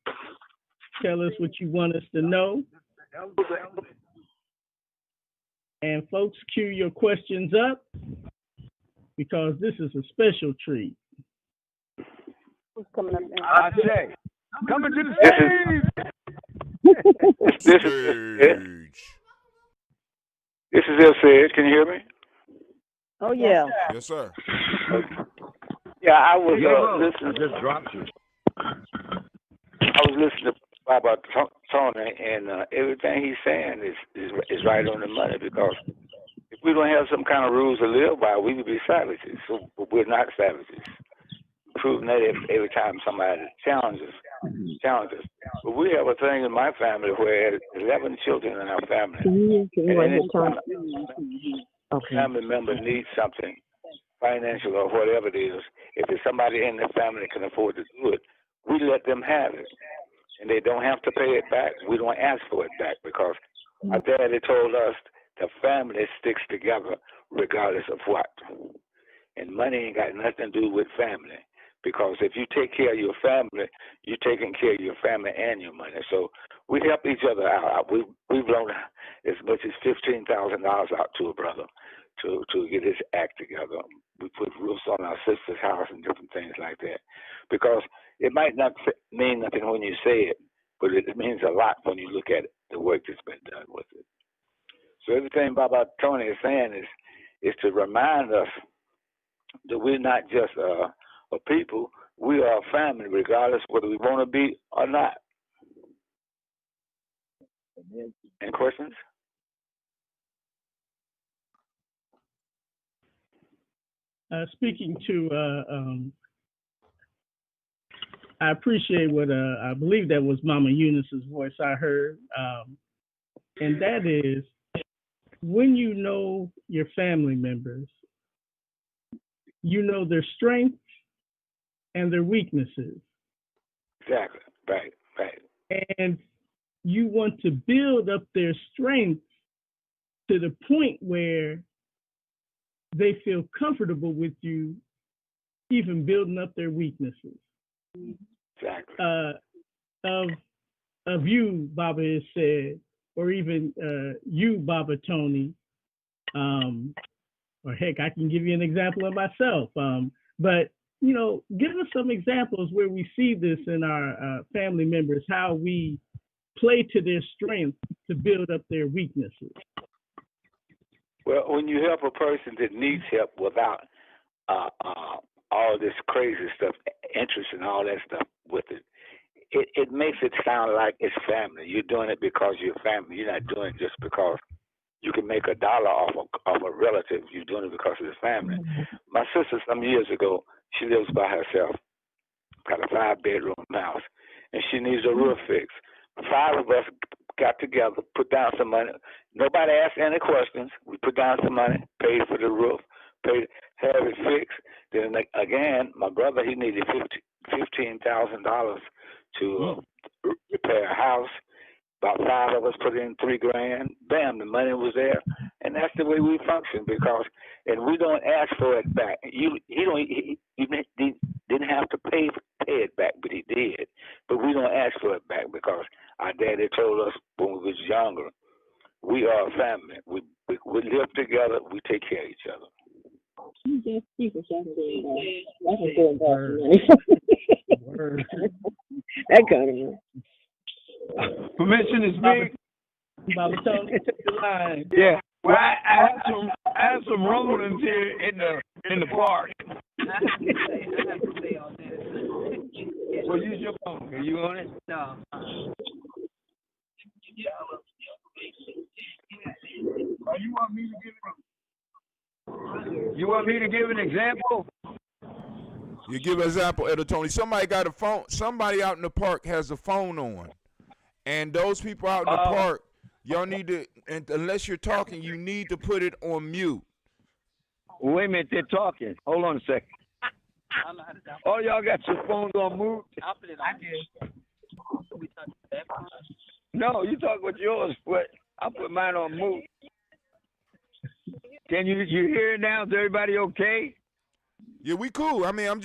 tell us what you want us to know. And folks, cue your questions up because this is a special treat. Who's coming up now? I say, coming to the stage. This is El Said. Can you hear me? Oh yeah. Yes, sir. Yeah, I was listening. I just dropped you. I was listening to Baba Tony, and everything he's saying is right on the money. Because if we don't have some kind of rules to live by, we would be savages. So we're not savages. Proving that every time somebody challenges. But we have a thing in my family where 11 children in our family. Family member needs something, financial or whatever it is. If there's somebody in the family that can afford to do it, we let them have it. And they don't have to pay it back. We don't ask for it back because our daddy told us the family sticks together regardless of what. And money ain't got nothing to do with family. Because if you take care of your family, you're taking care of your family and your money. So we help each other out. We've loaned as much as $15,000 out to a brother to get his act together. We put roofs on our sister's house and different things like that. Because it might not mean nothing when you say it, but it means a lot when you look at it, the work that's been done with it. So everything Baba Tony is saying is to remind us that we're not just a people, we are a family, regardless whether we want to be or not. Any questions? Speaking to, I appreciate what I believe that was Mama Eunice's voice I heard, and that is when you know your family members, you know their strengths and their weaknesses. Exactly. Right. And you want to build up their strength to the point where they feel comfortable with you even building up their weaknesses. Exactly. Of you, Baba has said, or even you, Baba Tony, or heck, I can give you an example of myself. But you know, give us some examples where we see this in our family members, how we play to their strength to build up their weaknesses. Well, when you help a person that needs help without all this crazy stuff, interest and all that stuff with it, it makes it sound like it's family. You're doing it because you're family. You're not doing it just because you can make $1 off of a relative. You're doing it because of the family. My sister, some years ago, she lives by herself, got a 5-bedroom house, and she needs a roof fix. 5 of us got together, put down some money. Nobody asked any questions. We put down some money, paid for the roof, have it fixed. Then again, my brother, he needed $15,000 to repair a house. About 5 of us put in $3,000. Bam, the money was there, and that's the way we function. And we don't ask for it back. He didn't have to pay it back, but he did. But we don't ask for it back because our daddy told us when we was younger, we are a family. We live together. We take care of each other. That kind of money. Permission to speak? Baba Tony. Yeah. Well, I have some rumblings here in the park. Well, use your phone. Are you on it? No. You want me to give an example? You give an example, Elder Tony. Somebody got a phone. Somebody out in the park has a phone on. And those people out in the park, y'all need to, and unless you're talking, you need to put it on mute. Wait a minute, they're talking. Hold on a second. Oh, y'all got your phones on mute? I'll put it on. No, you talk with yours, but I'll put mine on mute. Can you hear it now? Is everybody okay? Yeah, we cool. I mean, I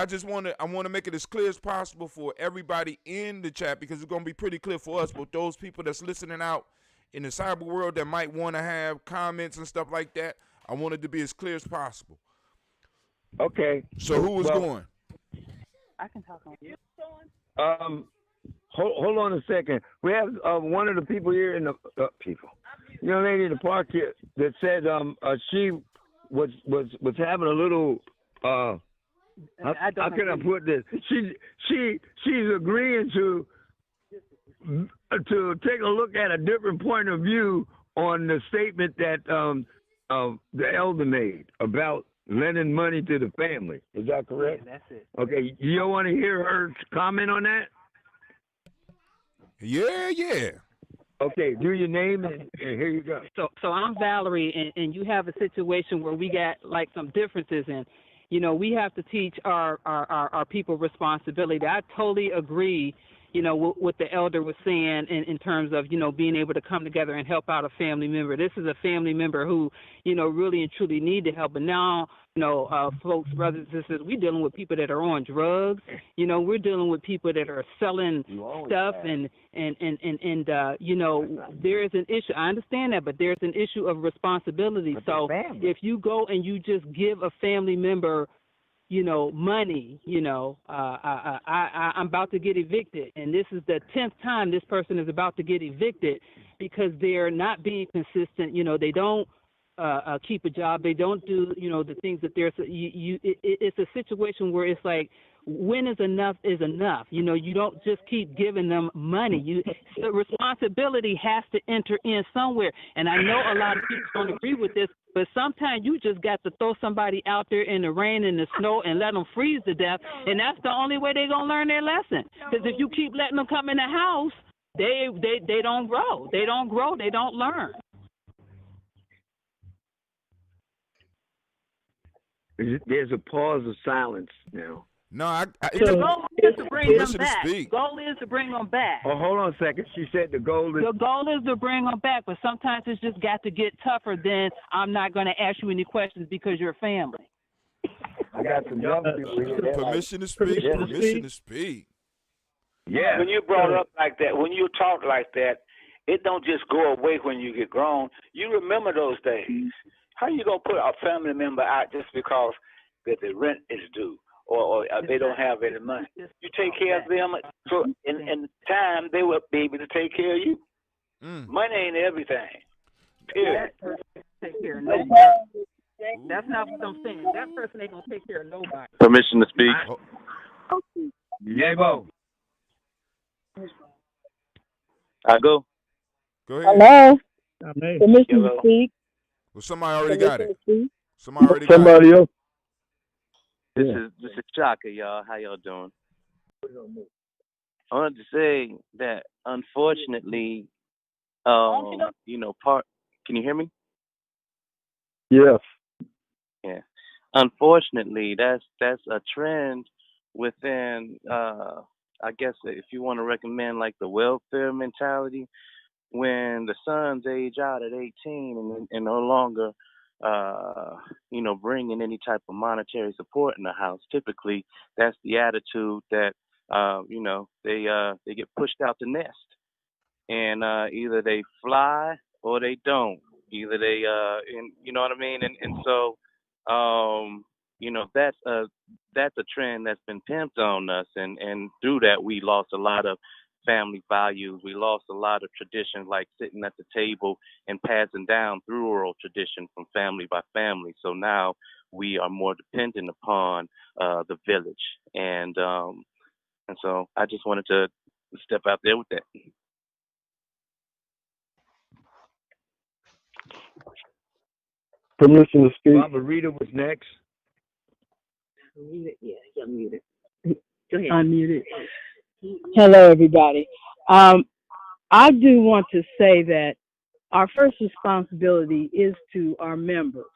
just want to make it as clear as possible for everybody in the chat because it's gonna be pretty clear for us. But those people that's listening out in the cyber world that might want to have comments and stuff like that, I want it to be as clear as possible. Okay. So who was going? I can talk on you. Hold on a second. We have one of the people here in the young lady in the park here that said she was having a little how can I put this? She's agreeing to take a look at a different point of view on the statement that the elder made about lending money to the family. Is that correct? Yeah, that's it. Okay, you don't want to hear her comment on that? Yeah. Okay, do your name and here you go. So I'm Valerie, and you have a situation where we got like some differences in. You know, we have to teach our people responsibility. I totally agree, you know, what the elder was saying in terms of, you know, being able to come together and help out a family member. This is a family member who, you know, really and truly need the help. But now, you know, folks, brothers and sisters, we're dealing with people that are on drugs. You know, we're dealing with people that are selling stuff and you know, there is an issue. I understand that, but there's an issue of responsibility. So if you go and you just give a family member, you know, money, you know, I'm about to get evicted. And this is the 10th time this person is about to get evicted because they're not being consistent. You know, they don't keep a job. They don't do, you know, the things that they're, it's a situation where it's like, when is enough is enough. You know, you don't just keep giving them money. The responsibility has to enter in somewhere. And I know a lot of people don't agree with this, but sometimes you just got to throw somebody out there in the rain and the snow and let them freeze to death. And that's the only way they're going to learn their lesson. Because if you keep letting them come in the house, they don't grow. They don't grow. They don't learn. There's a pause of silence now. No, The goal is to bring them permission to back. speak. Goal is to bring them back. Oh, hold on a second. She said the goal is. The goal is to bring them back, but sometimes it's just got to get tougher than I'm not going to ask you any questions because you're family. I got some young people here. They're like, Permission to speak. Yeah. Permission to speak. yeah. When you brought up like that, when you talk like that, it don't just go away when you get grown. You remember those days. How you gonna put a family member out just because that the rent is due or they don't have any money? You take care of them, so in time they will be able to take care of you. Money ain't everything. Period. That person take care of nobody. That's not what I'm saying. That person ain't gonna take care of nobody. Permission to speak. Yeah, Bo. I go. Go ahead. Hello. Amen. Permission to speak. Well, somebody already got it. Speak. Somebody already got it. Somebody else. This is Chaka, y'all. How y'all doing? I wanted to say that unfortunately, can you hear me? Yes. Yeah. Unfortunately, that's a trend within I guess if you want to recommend like the welfare mentality, when the sons age out at 18 and no longer bringing any type of monetary support in the house, typically that's the attitude that they get pushed out the nest, and either they fly or they don't. Either they and you know what I mean, and so that's a trend that's been pimped on us, and through that we lost a lot of family values. We lost a lot of traditions like sitting at the table and passing down through oral tradition from family by family. So now we are more dependent upon the village, and so I just wanted to step out there with that. Permission to speak. Barbara Rita was next. Yeah, you're muted. Go ahead. Unmuted. Hello, everybody. I do want to say that our first responsibility is to our members.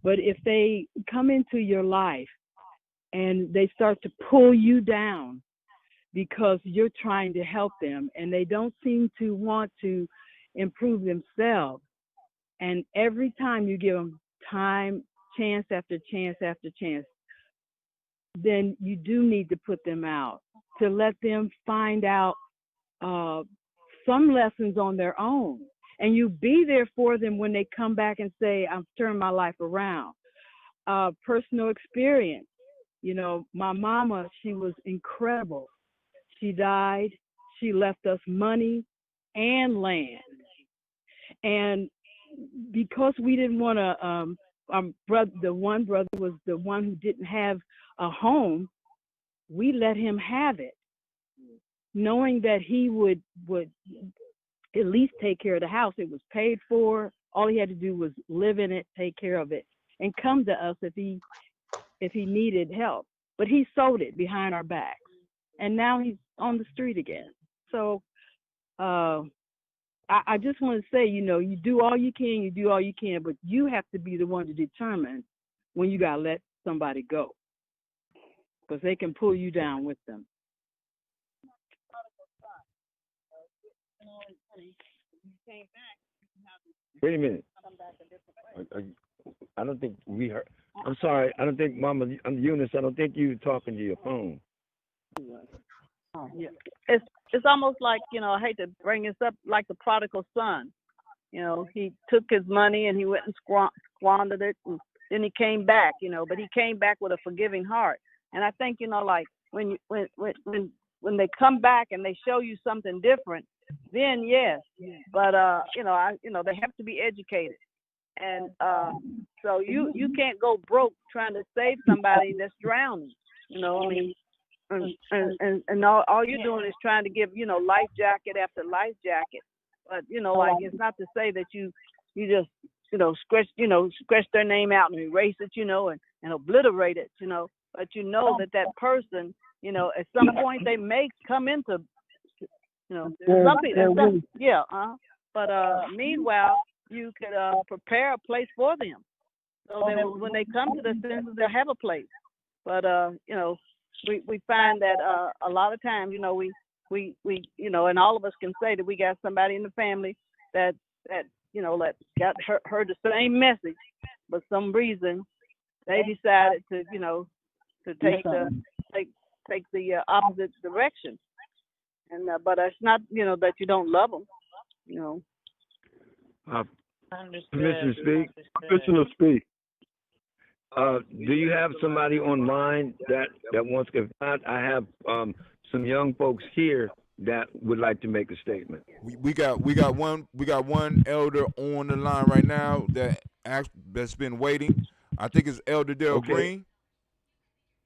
But if they come into your life and they start to pull you down because you're trying to help them and they don't seem to want to improve themselves, and every time you give them time, chance after chance after chance, then you do need to put them out to let them find out some lessons on their own. And you be there for them when they come back and say, I've turned my life around. Personal experience. You know, my mama, she was incredible. She died. She left us money and land. And because we didn't want to, the one brother was the one who didn't have a home, we let him have it, knowing that he would at least take care of the house. It was paid for. All he had to do was live in it, take care of it, and come to us if he needed help. But he sold it behind our backs, and now he's on the street again. So I just want to say, you do all you can, but you have to be the one to determine when you got to let somebody go, because they can pull you down with them. Wait a minute. I don't think we heard. I'm sorry. I don't think, Mama, Eunice, I don't think you were talking to your phone. Oh, yeah. It's almost like, I hate to bring this up, like the prodigal son. He took his money and he went and squandered it, and then he came back, but he came back with a forgiving heart. And I think, like when they come back and they show you something different, then yes. But they have to be educated. And so you can't go broke trying to save somebody that's drowning. And all you're doing is trying to give, life jacket after life jacket. But, like, it's not to say that you just, scratch their name out and erase it, and obliterate it, but that person, at some point they may come into, something, yeah. But meanwhile, you could prepare a place for them. So that when they come to the senses, they'll have a place. But, we find that a lot of times, we and all of us can say that we got somebody in the family that that got heard the same message, but some reason they decided to take the opposite direction. And but it's not that you don't love them. Permission to speak. Permission to speak. Do you have somebody online that wants to? If not, I have some young folks here that would like to make a statement. We got one elder on the line right now that's been waiting. I think it's Elder Dale Green.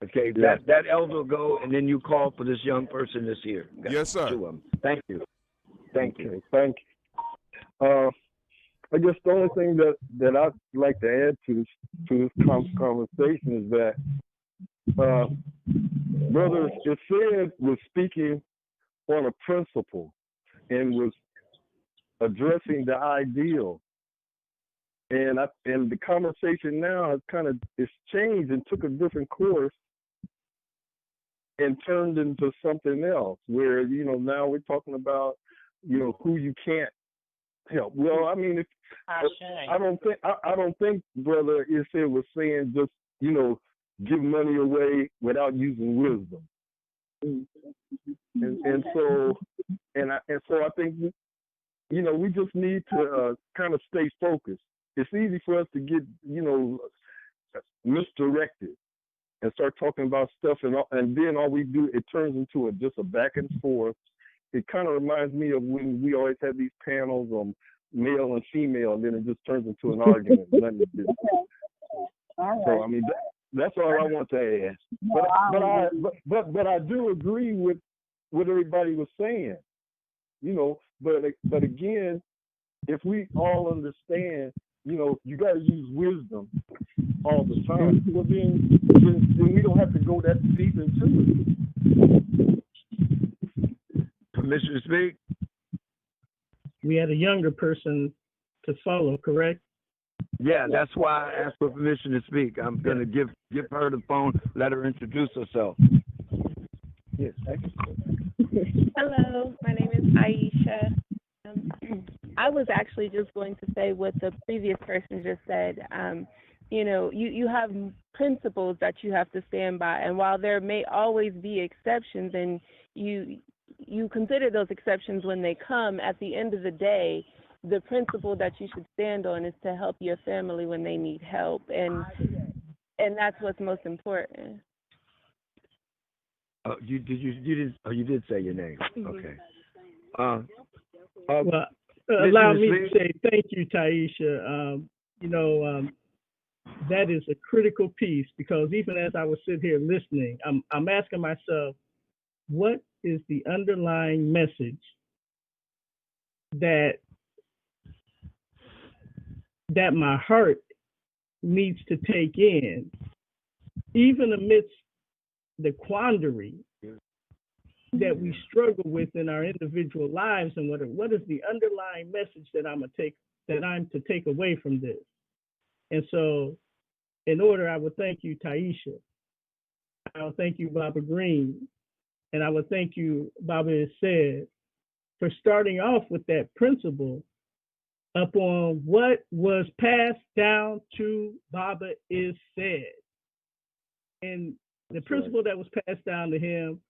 Okay, that elder will go, and then you call for this young person that's here. Yes, sir. Two of them. Thank you. Thank you. Thank you. I guess the only thing that I'd like to add to this conversation is that Brother Yasir was speaking on a principle and was addressing the ideal. And the conversation now has it's changed and took a different course and turned into something else where, now we're talking about, who you can't help. Well, I mean, I don't think Brother Yasir was saying just, give money away without using wisdom. And so I think, we just need to kind of stay focused. It's easy for us to get, misdirected and start talking about stuff, and then all we do, it turns into just a back and forth. It kind of reminds me of when we always had these panels on male and female, and then it just turns into an argument. So I mean, that's all I want to ask. But I do agree with what everybody was saying, But again, if we all understand, you got to use wisdom all the time. Well, then we don't have to go that deep into it. Permission to speak? We had a younger person to follow, correct? Yeah, that's why I asked for permission to speak. I'm going to give her the phone, let her introduce herself. Yes, thank you. Hello, my name is Aisha. I was actually just going to say what the previous person just said. You have principles that you have to stand by, and while there may always be exceptions, and you consider those exceptions when they come, at the end of the day, the principle that you should stand on is to help your family when they need help, and that's what's most important. You did say your name. Mm-hmm. Okay. Well, allow me to say thank you, Taisha. That is a critical piece, because even as I was sitting here listening, I'm asking myself, what is the underlying message that my heart needs to take in, even amidst the quandary that we struggle with in our individual lives, and what is the underlying message that I'm to take away from this? And so, in order, I would thank you, Taisha. I would thank you, Baba Green, and I would thank you, Baba Yasir, for starting off with that principle upon what was passed down to Baba Yasir. And the principle that was passed down to him,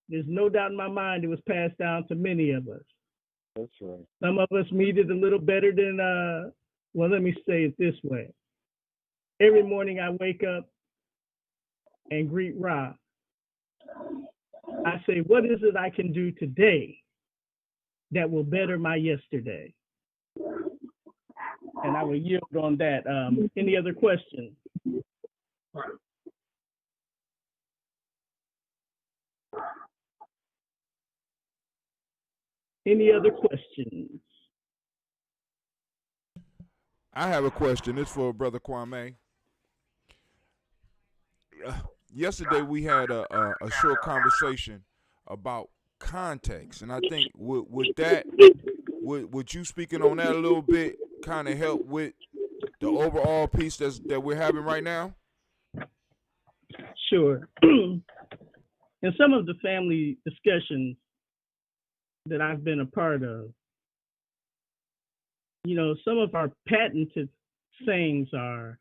there's no doubt in my mind it was passed down to many of us. That's right. Some of us meet it a little better than, well, let me say it this way. Every morning I wake up and greet Ra. I say, what is it I can do today that will better my yesterday? And I will yield on that. Any other questions? Any other questions? I have a question. It's for Brother Kwame. Yesterday we had a short conversation about context, and I think would you speaking on that a little bit kind of help with the overall piece that we're having right now? Sure. in some of the family discussions that I've been a part of, some of our patented sayings are,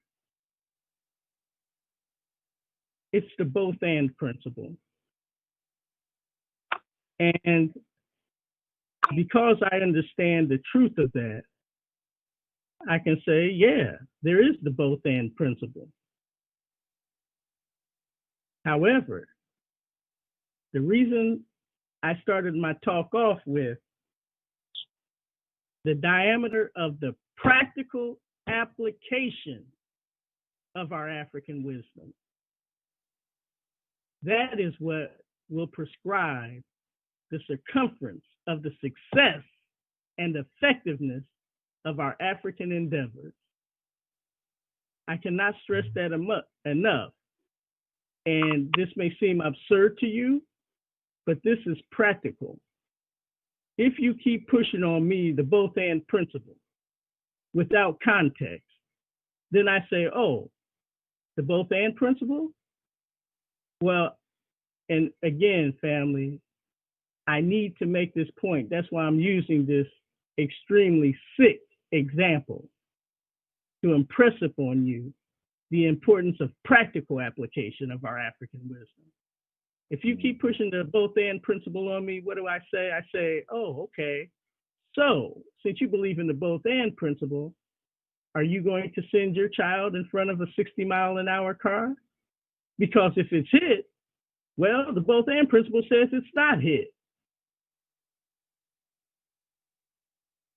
it's the both and principle. And because I understand the truth of that, I can say, yeah, there is the both and principle. However, the reason I started my talk off with the diameter of the practical application of our African wisdom, that is what will prescribe the circumference of the success and effectiveness of our African endeavors. I cannot stress that enough. And this may seem absurd to you, but this is practical. If you keep pushing on me the both and principle without context, then I say, oh, the both and principle? Well, and again, family, I need to make this point. That's why I'm using this extremely sick example to impress upon you the importance of practical application of our African wisdom. If you keep pushing the both and principle on me, what do I say? I say, oh, okay. So since you believe in the both and principle, are you going to send your child in front of a 60-mile-an-hour car? Because if it's hit, well, the both and principle says it's not hit.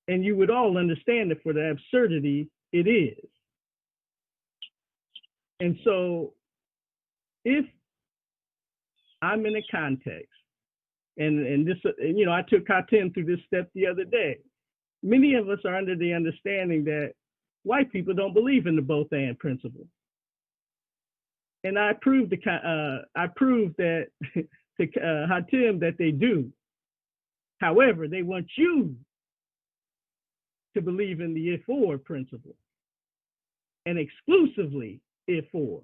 And you would all understand it for the absurdity it is. And so if I'm in a context, and this, I took Hatem through this step the other day. Many of us are under the understanding that white people don't believe in the both and principle. And I proved that to Hatem that they do. However, they want you to believe in the if or principle, and exclusively if or.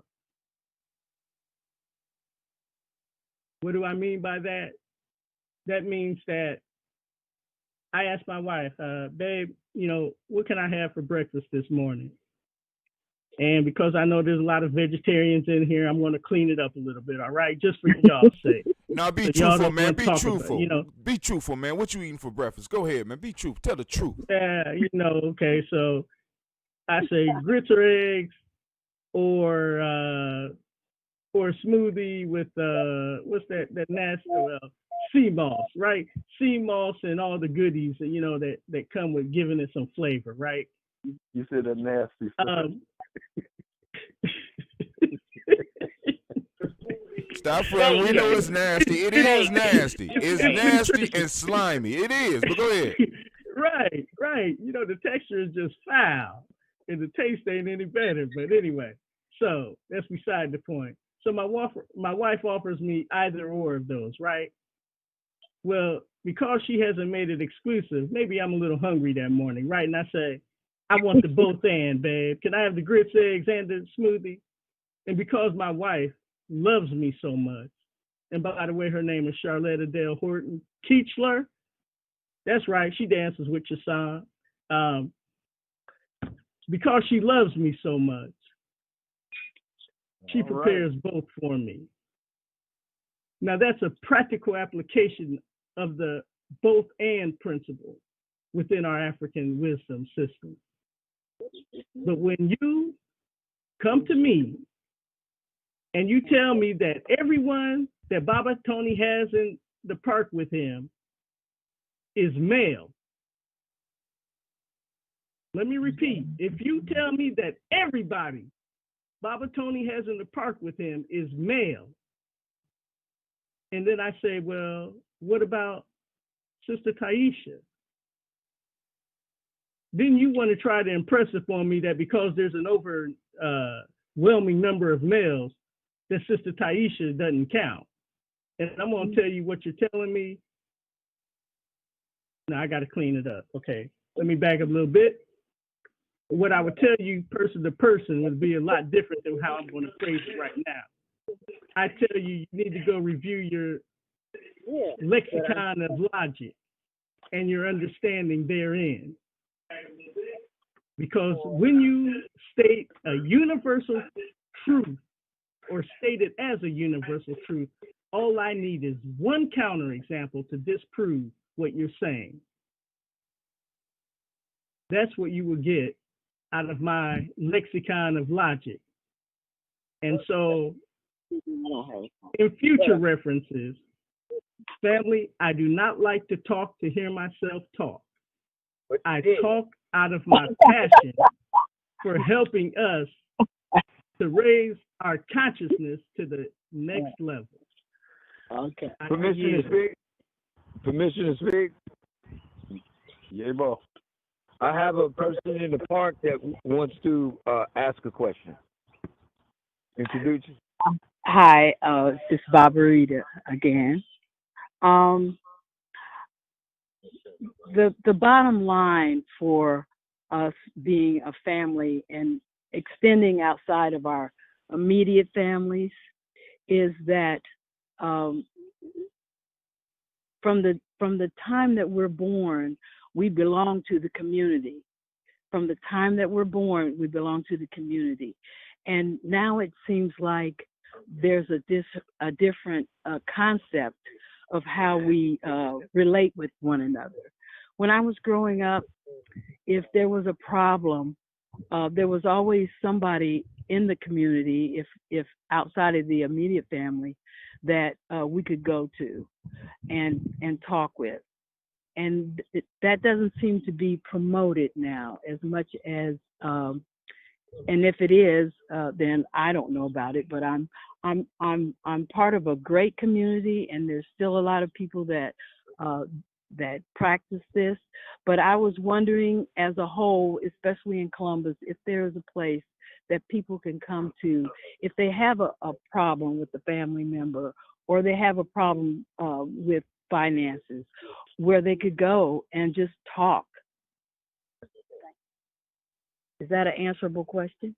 What do I mean by that? That means that I asked my wife, babe, what can I have for breakfast this morning? And because I know there's a lot of vegetarians in here, I'm going to clean it up a little bit, all right? Just for y'all's sake. Now be truthful, man. Be truthful. Be truthful, man. What you eating for breakfast? Go ahead, man. Be truthful. Tell the truth. Yeah, okay. So I say grits or eggs, or a smoothie with what's that nasty sea moss, right? Sea moss and all the goodies that come with giving it some flavor, right? You said that nasty stuff. Stop running. We know it's nasty. It is nasty. It's nasty and slimy. It is. But go ahead. Right. The texture is just foul, and the taste ain't any better. But anyway, so that's beside the point. So my wife offers me either or of those, right? Well, because she hasn't made it exclusive, maybe I'm a little hungry that morning, right? And I say, I want the both and, babe. Can I have the grits, eggs, and the smoothie? And because my wife loves me so much, and by the way, her name is Charlotte Adele Horton Keechler. That's right, she dances with your son. Because she loves me so much, she prepares both for me. Now that's a practical application of the both and principle within our African wisdom system. But when you come to me and you tell me that everyone that Baba Tony has in the park with him is male, let me repeat, if you tell me that everybody Baba Tony has in the park with him is male, and then I say, well, what about Sister Taisha? Then you want to try to impress upon me that because there's an overwhelming number of males, that Sister Taisha doesn't count. And I'm going to tell you what you're telling me. Now I got to clean it up. Okay, let me back up a little bit. What I would tell you person to person would be a lot different than how I'm going to phrase it right now. I tell you, you need to go review your lexicon of logic and your understanding therein. Because when you state a universal truth or state it as a universal truth, all I need is one counterexample to disprove what you're saying. That's what you will get out of my lexicon of logic. And so, in future references, family, I do not like to talk to hear myself talk. I talk out of my passion for helping us to raise our consciousness to the next level. Okay. Permission to speak? Permission to speak? Yeah, bro. I have a person in the park that wants to ask a question. Introduce you. Hi, this is Barbarita again. The bottom line for us being a family and extending outside of our immediate families is that from the time that we're born, we belong to the community. From the time that we're born, we belong to the community. And now it seems like there's a different concept of how we relate with one another. When I was growing up, if there was a problem, there was always somebody in the community, if outside of the immediate family, that we could go to and talk with. And that doesn't seem to be promoted now as much as, and if it is, then I don't know about it. But I'm part of a great community, and there's still a lot of people that practice this. But I was wondering, as a whole, especially in Columbus, if there is a place that people can come to if they have a problem with a family member, or they have a problem with finances, where they could go and just talk. Is that an answerable question?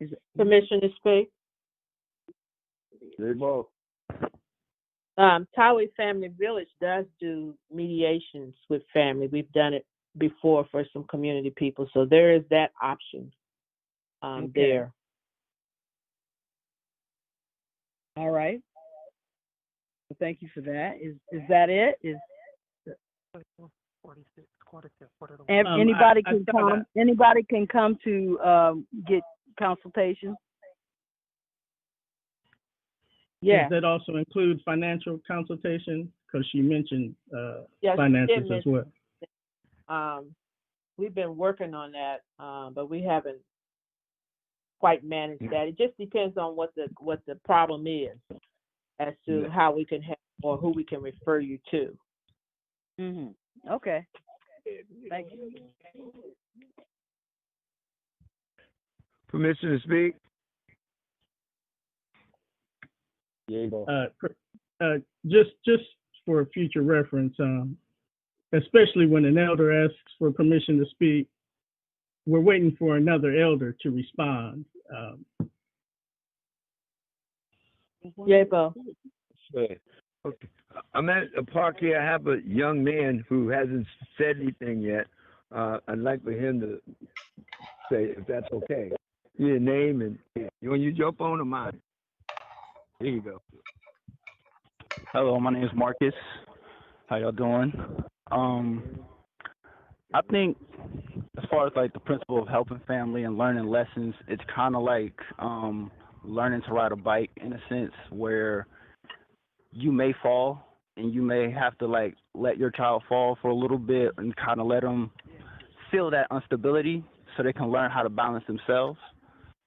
Is it Permission to speak? They both. Towee Family Village does do mediations with family. We've done it before for some community people, so there is that option there. all right? Well, thank you for that. Is that it? Anybody can come. Anybody can come to get consultation. Yeah. Does that also include financial consultation? Because she mentioned finances as well. We've been working on that, but we haven't quite managed that. It just depends on what the problem is as to how we can help or who we can refer you to. Mm-hmm. Okay. Thank you. Permission to speak? Just for future reference, especially when an elder asks for permission to speak, we're waiting for another elder to respond. Bo. Okay. I'm at a park here. I have a young man who hasn't said anything yet. I'd like for him to say, if that's okay. Your name and you want to use your phone or mine? Here you go. Hello, my name is Marcus. How y'all doing? I think as far as like the principle of helping family and learning lessons, it's kind of like learning to ride a bike in a sense, where you may fall and you may have to like let your child fall for a little bit and kind of let them feel that instability so they can learn how to balance themselves.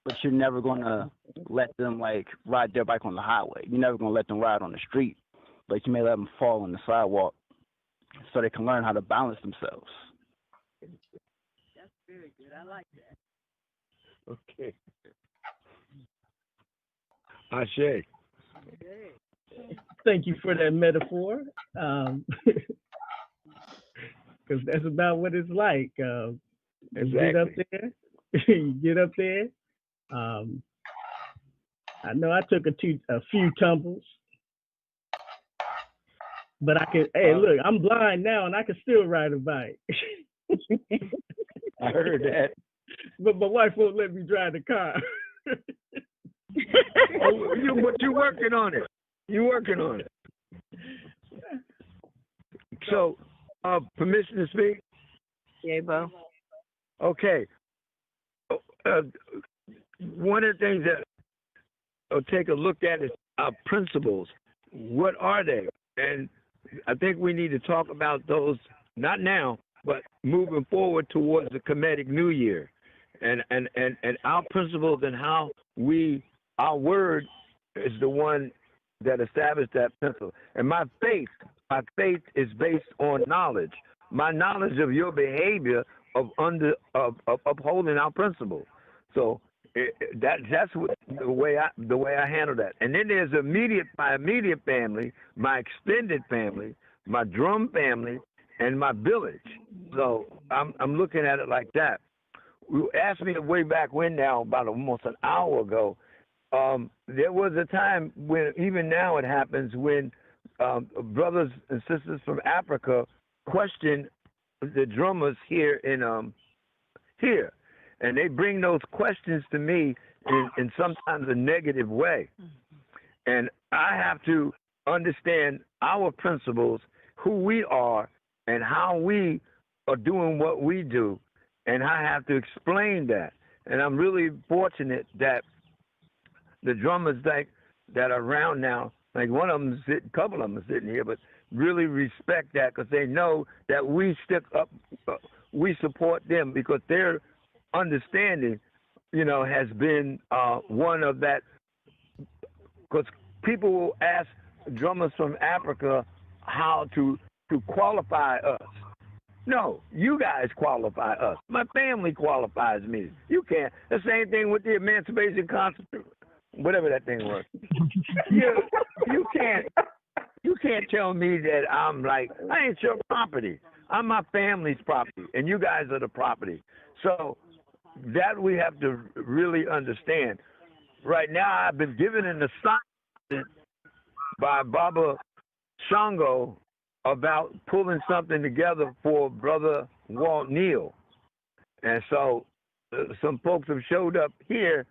But you're never going to let them like ride their bike on the highway. You're never going to let them ride on the street, but you may let them fall on the sidewalk so they can learn how to balance themselves. That's very good. I like that. Okay. Ashe. Thank you for that metaphor. Because that's about what it's like. Exactly. You get up there. I know I took a few tumbles, but I can. Hey, look, I'm blind now, and I can still ride a bike. I heard that. But my wife won't let me drive the car. But you're working on it. You're working on it. So, permission to speak? Yeah, Bo. Okay. One of the things that I'll take a look at is our principles. What are they? And I think we need to talk about those, not now, but moving forward towards the Kemetic New Year. And our principles and how our word is the one that established that principle. And my faith is based on knowledge. My knowledge of your behavior of upholding our principle. So that's the way I handle that. And then there's my immediate family, my extended family, my drum family, and my village. So I'm looking at it like that. You asked me way back when now, about almost an hour ago. There was a time when, even now it happens, when brothers and sisters from Africa question the drummers here here, and they bring those questions to me in sometimes a negative way, and I have to understand our principles, who we are, and how we are doing what we do, and I have to explain that. And I'm really fortunate that the drummers that are around now, like one of them, a couple of them are sitting here, but really respect that because they know that we stick up, we support them because their understanding, has been one of that. Because people will ask drummers from Africa how to qualify us. No, you guys qualify us. My family qualifies me. You can't. The same thing with the Emancipation Constitution, whatever that thing was. You can't tell me that I ain't your property. I'm my family's property, and you guys are the property. So that we have to really understand. Right now, I've been given an assignment by Baba Shango about pulling something together for Brother Walt Neal. And so some folks have showed up here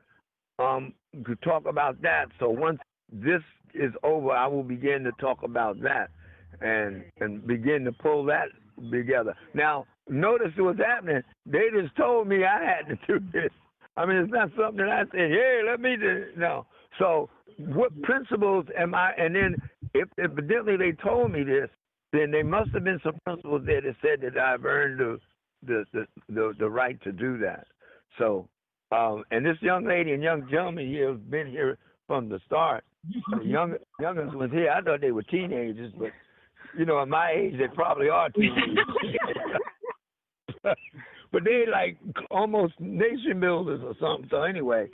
to talk about that. So once this is over, I will begin to talk about that and begin to pull that together. Now, notice what's happening. They just told me I had to do this. I mean, it's not something that I said, hey, let me do it. No. So what principles am I? And then if evidently they told me this, then there must have been some principles there that said that I've earned the right to do that. So, and this young lady and young gentleman here have been here from the start. The youngest was here. I thought they were teenagers, but at my age, they probably are teenagers. But they like almost nation builders or something. So anyway,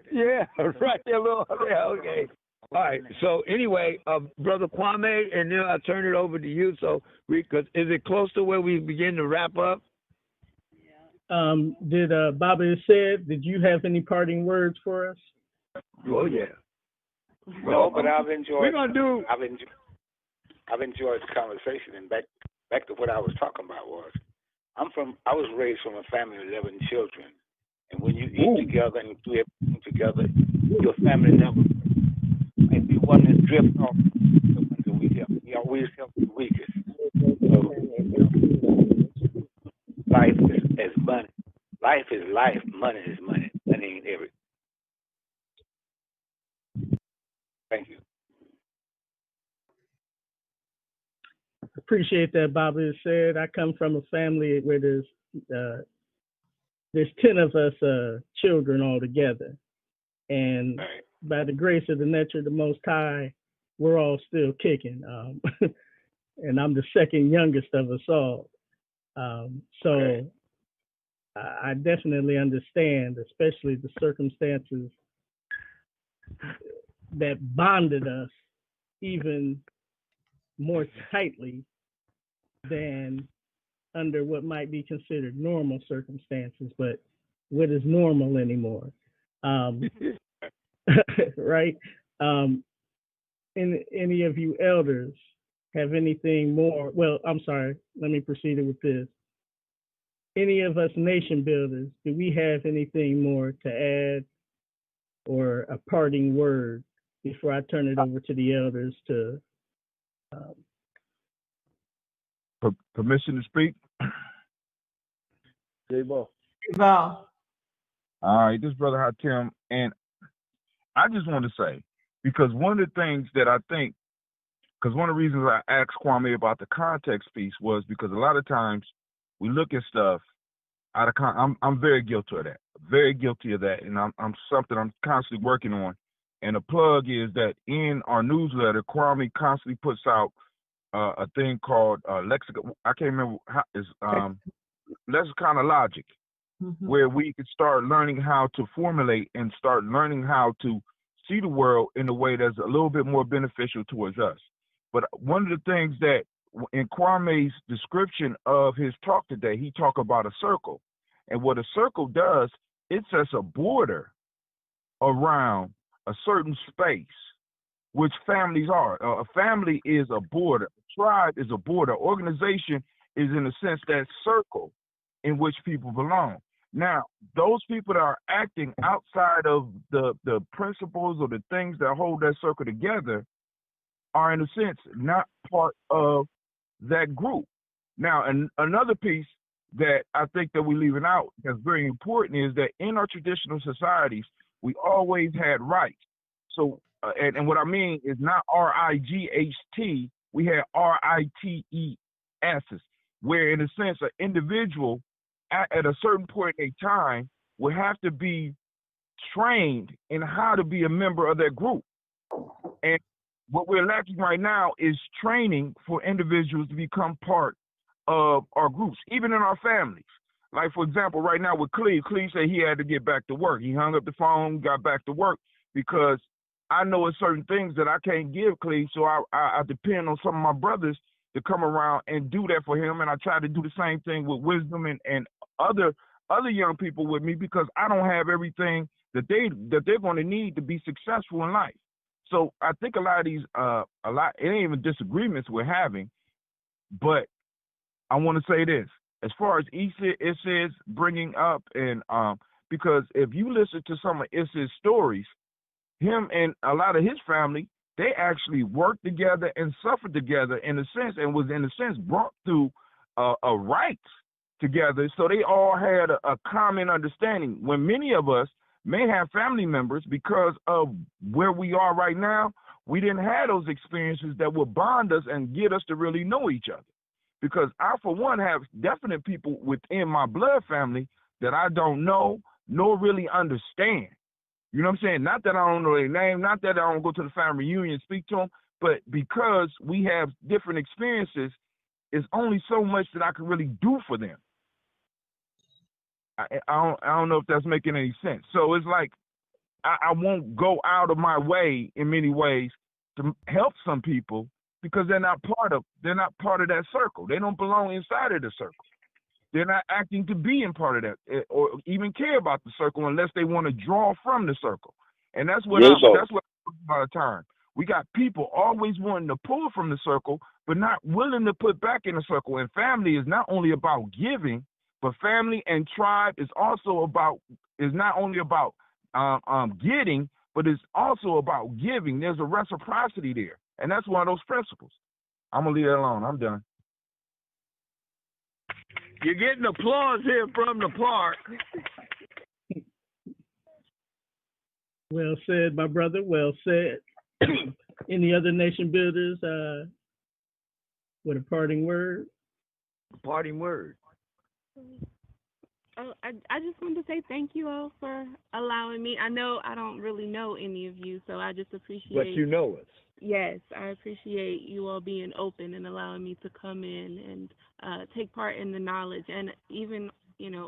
yeah, right. They're a little, yeah, okay. All right. So anyway, Brother Kwame, and then I'll turn it over to you. So because is it close to where we begin to wrap up? Did Baba said? Did you have any parting words for us? Oh yeah. No, but I've enjoyed. We're gonna do. I've enjoyed the conversation, and back to what I was talking about was, I was raised from a family of 11 children, and when you eat together and do everything together, your family never might be one that drift off. So we always help the weakest. So, life is money. Life is life. Money is money. Money ain't everything. Thank you. Appreciate that, Baba said. I come from a family where there's 10 of us children all together, and by the grace of the nature of the Most High, we're all still kicking. And I'm the second youngest of us all. So I definitely understand, especially the circumstances that bonded us even more tightly than under what might be considered normal circumstances, but what is normal anymore. right? Any of you elders have anything more? Well, I'm sorry. Let me proceed with this. Any of us nation builders, do we have anything more to add or a parting word before I turn it over to the elders to Permission to speak? J-Ball. Well, All right, this is Brother Hatim, and I just want to say, because one of the things that I think, because one of the reasons I asked Kwame about the context piece was because a lot of times we look at stuff out of I'm very guilty of that, very guilty of that, and I'm something I'm constantly working on. And the plug is that in our newsletter, Kwame constantly puts out a thing called lexicon. I can't remember how is lexicon of logic, where we can start learning how to formulate and start learning how to see the world in a way that's a little bit more beneficial towards us. But one of the things that in Kwame's description of his talk today, he talked about a circle. And what a circle does, it sets a border around a certain space, which families are. A family is a border. A tribe is a border. Organization is, in a sense, that circle in which people belong. Now, those people that are acting outside of the principles or the things that hold that circle together are, in a sense, not part of that group. Now, and another piece that I think that we're leaving out that's very important is that in our traditional societies, we always had rights. So, and what I mean is not R-I-G-H-T, we had R-I-T-E-S's, where in a sense, an individual at a certain point in time will have to be trained in how to be a member of that group. And what we're lacking right now is training for individuals to become part of our groups, even in our families. Like, for example, right now with Cleve said he had to get back to work. He hung up the phone, got back to work, because I know it's certain things that I can't give Cleve, so I depend on some of my brothers to come around and do that for him. And I try to do the same thing with Wisdom and other young people with me, because I don't have everything that they're going to need to be successful in life. So I think a lot of these, it ain't even disagreements we're having, but I want to say this. As far as Issa is bringing up, and because if you listen to some of Issa's stories, him and a lot of his family, they actually worked together and suffered together in a sense, and was in a sense brought through a rights together. So they all had a common understanding. When many of us may have family members, because of where we are right now, we didn't have those experiences that would bond us and get us to really know each other. Because I, for one, have definite people within my blood family that I don't know nor really understand. You know what I'm saying? Not that I don't know their name, not that I don't go to the family reunion and speak to them, but because we have different experiences, it's only so much that I can really do for them. I don't know if that's making any sense. So it's like I won't go out of my way in many ways to help some people, because they're not part of that circle. They don't belong inside of the circle. They're not acting to be in part of that, or even care about the circle, unless they want to draw from the circle. And that's what that's what about the time. We got people always wanting to pull from the circle, but not willing to put back in the circle. And family is not only about giving, but family and tribe is not only about getting, but it's also about giving. There's a reciprocity there, and that's one of those principles. I'm gonna leave that alone. I'm done. You're getting applause here from the park. Well said, my brother. Well said. Any other nation builders with a parting word? Parting word. Oh, I just wanted to say thank you all for allowing me. I know I don't really know any of you, so I just appreciate. But you know us. Yes, I appreciate you all being open and allowing me to come in and take part in the knowledge, and even,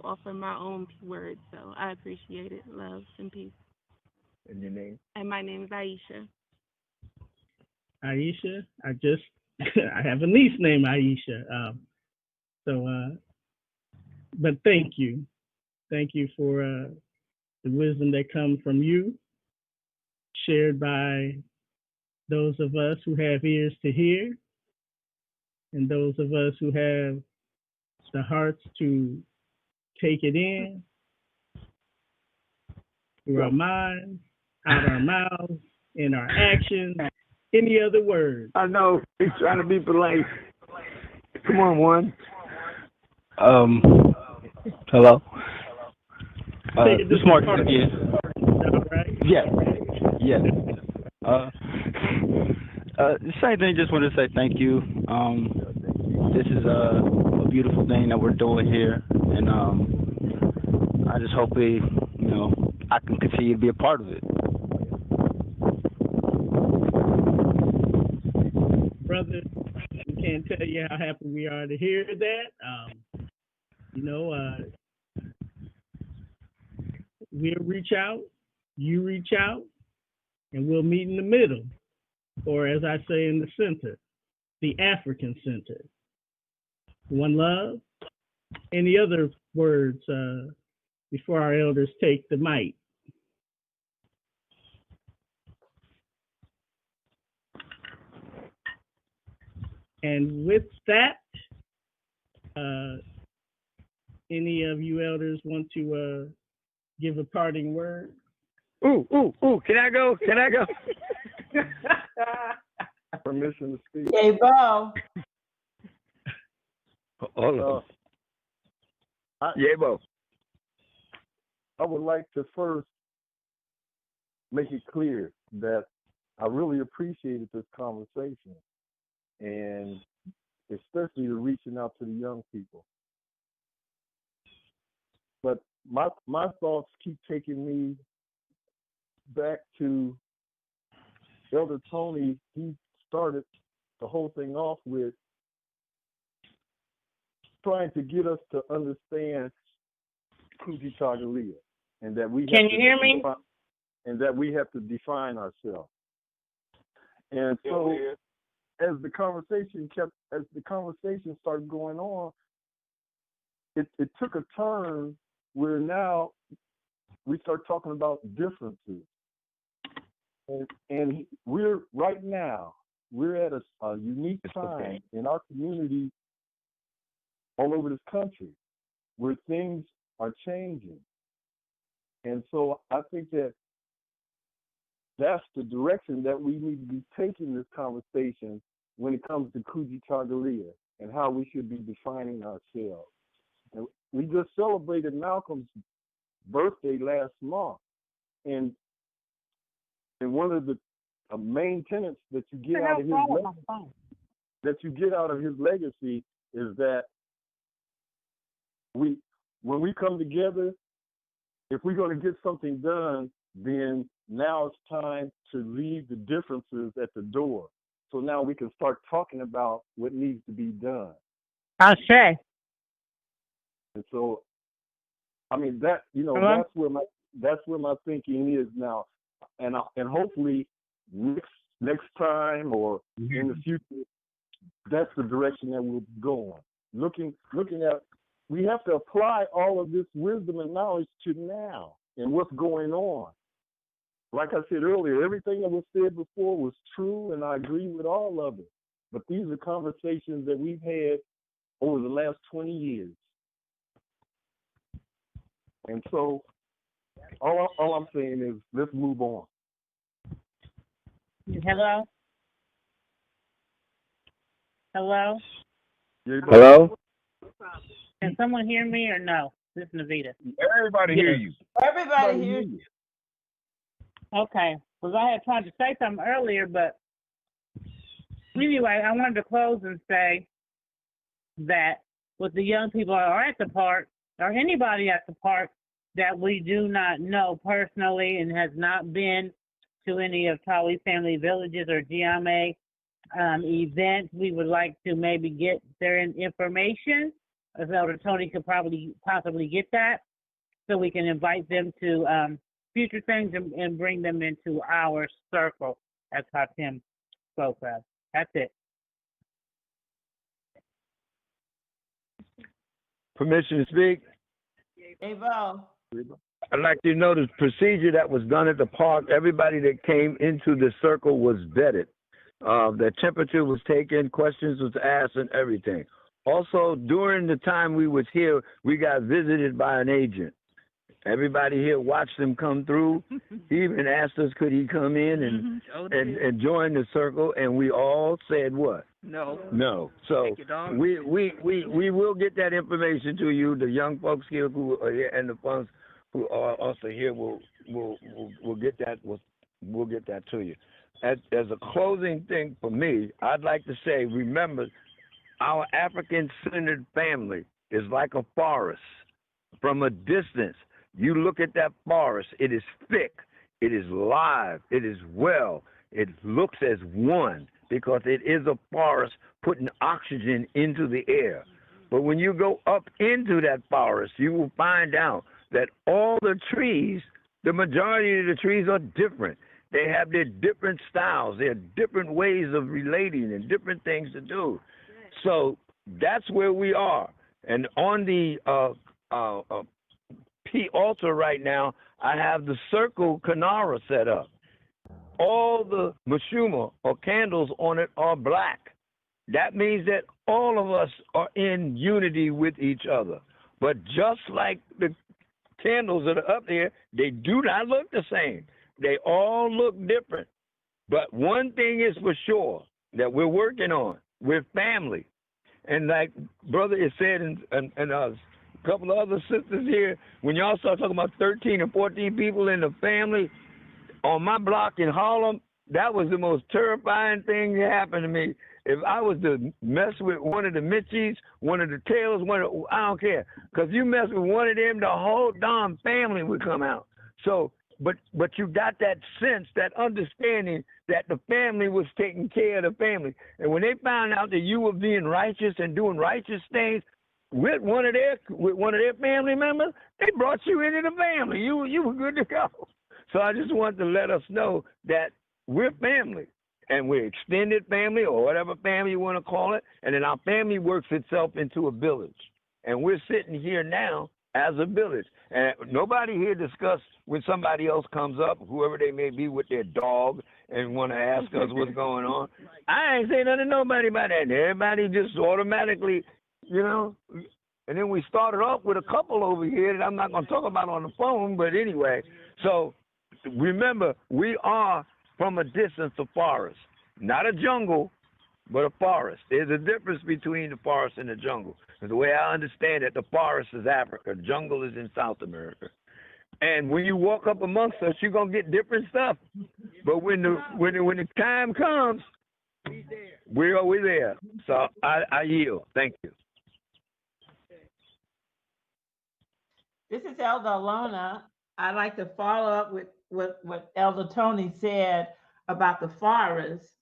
offer my own words. So I appreciate it. Love and peace. And your name? And my name is Aisha. Aisha, I have a niece named Aisha. But thank you. Thank you for the wisdom that comes from you. shared by those of us who have ears to hear and those of us who have the hearts to take it in through our minds, out our mouths, in our actions, any other words. I know he's trying to be polite. Come on, one. Hello. Take it This to Marcus the again. All right. Yeah. Same thing. Just want to say thank you. This is a beautiful thing that we're doing here, and I just hope I can continue to be a part of it. Brother, we can't tell you how happy we are to hear that. We'll reach out, you reach out, and we'll meet in the middle, or as I say in the center, the African center. One love. Any other words before our elders take the mic? And with that, any of you elders want to give a parting word? Ooh, can I go? Permission to speak. Hey, Bo. Hold on. Bo. I would like to first make it clear that I really appreciated this conversation, and especially the reaching out to the young people. But my thoughts keep taking me back to Elder Tony. He started the whole thing off with trying to get us to understand Kujichagulia, and that we Can you hear me? And that we have to define ourselves. And so, as the conversation started going on, it took a turn where now we start talking about differences. And we're at a unique time in our community all over this country where things are changing. And so I think that's the direction that we need to be taking this conversation when it comes to Kujichagulia and how we should be defining ourselves. And we just celebrated Malcolm's birthday last month, and one of the main tenets that you get out of his legacy is that when we come together, if we're going to get something done, then now it's time to leave the differences at the door. So now we can start talking about what needs to be done. Ashe. And so, I mean, that's where my thinking is now, and hopefully next time or in the future, that's the direction that we'll be going. Looking at, we have to apply all of this wisdom and knowledge to now and what's going on. Like I said earlier, everything that was said before was true, and I agree with all of it. But these are conversations that we've had over the last 20 years. And so all I'm saying is let's move on. Hello? Hello? Hello? Can someone hear me or no? This is Navita. Everybody hear you. Everybody hears you. Okay. Because I had tried to say something earlier, but anyway, I wanted to close and say that with the young people are at the park, or anybody at the park that we do not know personally and has not been to any of Tawi Family Villages or GMA events, we would like to maybe get their information. As Elder Tony could possibly get that, so we can invite them to future things and bring them into our circle, as Hatim spoke of. That's it. Permission to speak? Hey, Bo. I'd like you to know the procedure that was done at the park. Everybody that came into the circle was vetted. Their temperature was taken, questions was asked, and everything. Also, during the time we was here, we got visited by an agent. Everybody here watched him come through. He even asked us, could he come in and join the circle, and we all said what? No. No. So we will get that information to you. The young folks here who are here and the folks who are also here will get that. We'll get that to you. As a closing thing for me, I'd like to say, remember, our African-centered family is like a forest. From a distance, you look at that forest, it is thick, it is live, it is well, it looks as one because it is a forest putting oxygen into the air. But when you go up into that forest, you will find out that all the trees, the majority of the trees are different. They have their different styles, their different ways of relating and different things to do. So that's where we are. And on the altar right now, I have the circle Kanara set up. All the mashuma or candles on it are black. That means that all of us are in unity with each other. But just like the candles that are up there, they do not look the same. They all look different. But one thing is for sure that we're working on. We're family. And like Brother has said, and a couple of other sisters here, when y'all start talking about 13 or 14 people in the family, on my block in Harlem, that was the most terrifying thing that happened to me. If I was to mess with one of the Mitchies, one of the Taylors, I don't care. Because you mess with one of them, the whole darn family would come out. So, but you got that sense, that understanding that the family was taking care of the family. And when they found out that you were being righteous and doing righteous things with one of their family members, they brought you into the family. You were good to go. So I just want to let us know that we're family, and we're extended family or whatever family you want to call it. And then our family works itself into a village. And we're sitting here now as a village. And nobody here discussed when somebody else comes up, whoever they may be, with their dog and want to ask us what's going on. I ain't saying nothing to nobody about that. Everybody just automatically, and then we started off with a couple over here that I'm not going to talk about on the phone, but anyway. So remember, we are from a distance a forest, not a jungle, but a forest. There's a difference between the forest and the jungle. And the way I understand it, the forest is Africa, the jungle is in South America. And when you walk up amongst us, you're gonna get different stuff. But when the time comes, we're there. So I yield. Thank you. This is Elder Alona. I'd like to follow up with what Elder Tony said about the forest.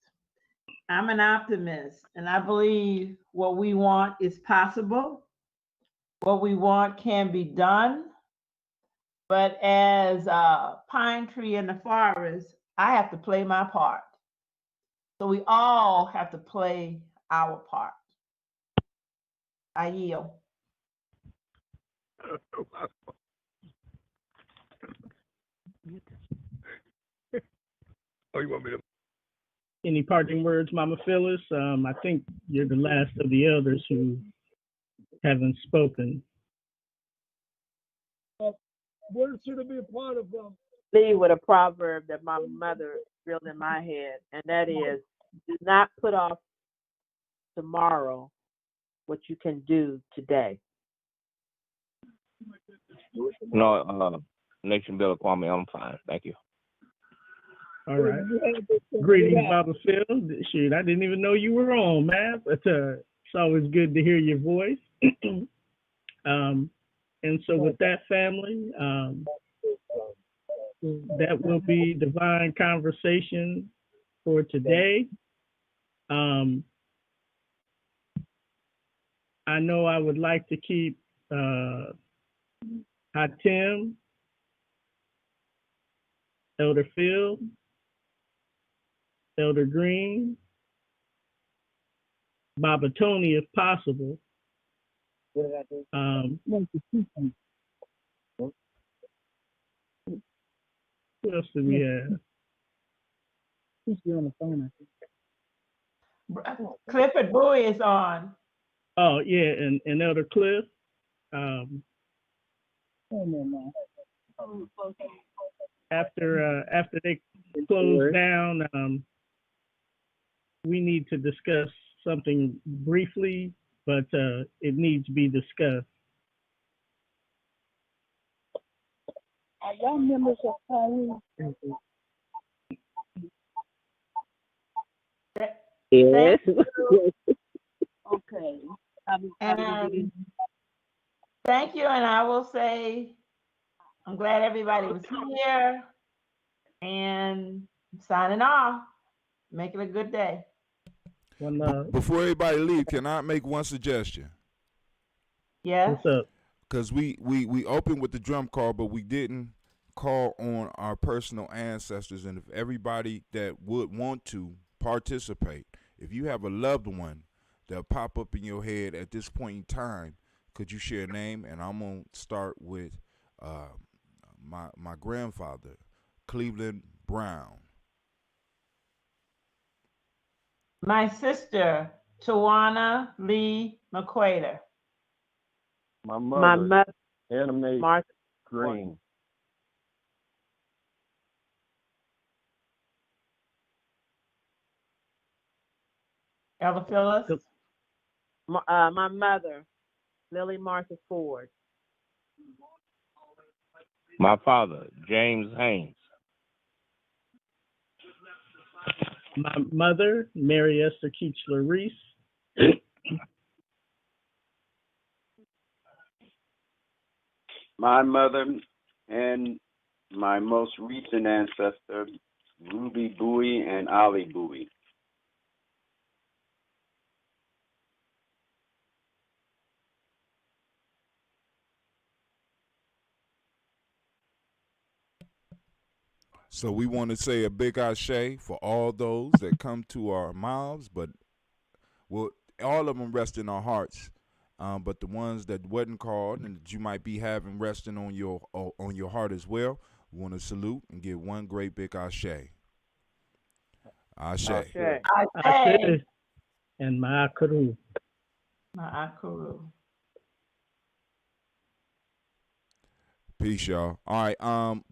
I'm an optimist, and I believe what we want is possible. What we want can be done. But as a pine tree in the forest, I have to play my part. So we all have to play our part. I yield. Oh, you want me to? Any parting words, Mama Phyllis? I think you're the last of the elders who haven't spoken. What should it be a part of? Leave with a proverb that my mother drilled in my head, and that is, do not put off tomorrow what you can do today. No, Nation Bill Kwame, I'm fine. Thank you. All right. Greetings, Baba Phil. Shoot, I didn't even know you were on, man. But it's always good to hear your voice. And so with that, family, that will be Divine Conversation for today. I know I would like to keep Hatim, Elder Phil, Elder Green, Baba Tony, if possible. Who else do we have? Who's on the phone? I think. Clifford Bowie is on. Oh yeah, and Elder Cliff. After they close down, we need to discuss something briefly, but it needs to be discussed. Are y'all members of Congress? Yes. Okay. And thank you, and I will say, I'm glad everybody was here, and I'm signing off. Make it a good day. Before everybody leave, can I make one suggestion? Yes. What's up? Because we opened with the drum call, but we didn't call on our personal ancestors. And if everybody that would want to participate, if you have a loved one that'll pop up in your head at this point in time, could you share a name? And I'm going to start with my grandfather, Cleveland Brown. My sister, Tawana Lee McQuader. My My mother, mother, Anna Mae Martha. Green. Elder Phyllis. My mother, Lily Martha Ford. My father, James Haynes. My mother, Mary Esther Keechler Reese. My mother and my most recent ancestor, Ruby Bowie and Ollie Bowie. So we want to say a big ashe for all those that come to our mouths, but well, all of them rest in our hearts. But the ones that wasn't called and that you might be having resting on your heart as well, we want to salute and give one great big ashe. Ashe. Ashe. And Ma'akaru. Ma'akaru. Peace, y'all. All right,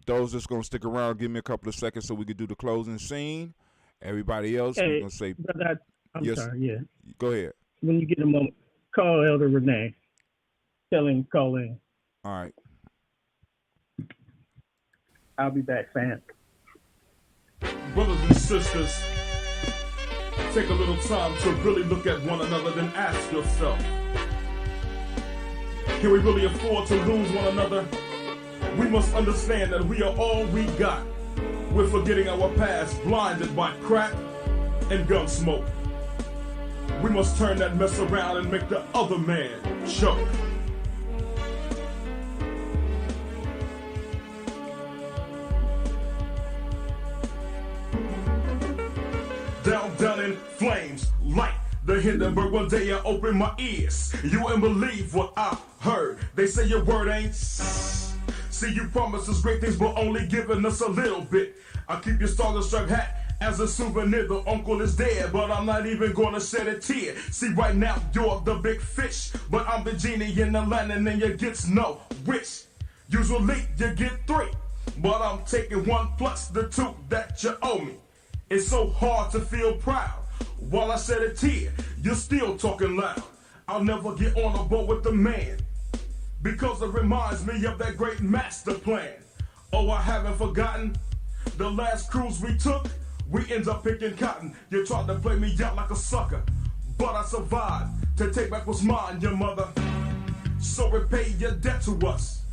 those that's gonna stick around, give me a couple of seconds so we can do the closing scene. Everybody else, we're gonna say. I'm yes. sorry. Yeah. Go ahead. When you get a moment, call Elder Renee. Tell him to call in. All right. I'll be back, fam. Brothers and sisters, take a little time to really look at one another, then ask yourself, can we really afford to lose one another? We must understand that we are all we got. We're forgetting our past, blinded by crack and gun smoke. We must turn that mess around and make the other man choke. Down in flames, like the Hindenburg. One day I opened my ears. You wouldn't believe what I heard. They say your word ain't. See, you promised us great things, but only giving us a little bit. I keep your Starstruck hat as a souvenir. The uncle is dead, but I'm not even gonna shed a tear. See, right now you're the big fish, but I'm the genie in the land, and then you get no wish. Usually you get 3, but I'm taking 1 plus the 2 that you owe me. It's so hard to feel proud. While I shed a tear, you're still talking loud. I'll never get on a boat with the man, because it reminds me of that great master plan. Oh, I haven't forgotten the last cruise we took. We end up picking cotton. You tried to play me out like a sucker, but I survived to take back what's mine, your mother. So repay your debt to us.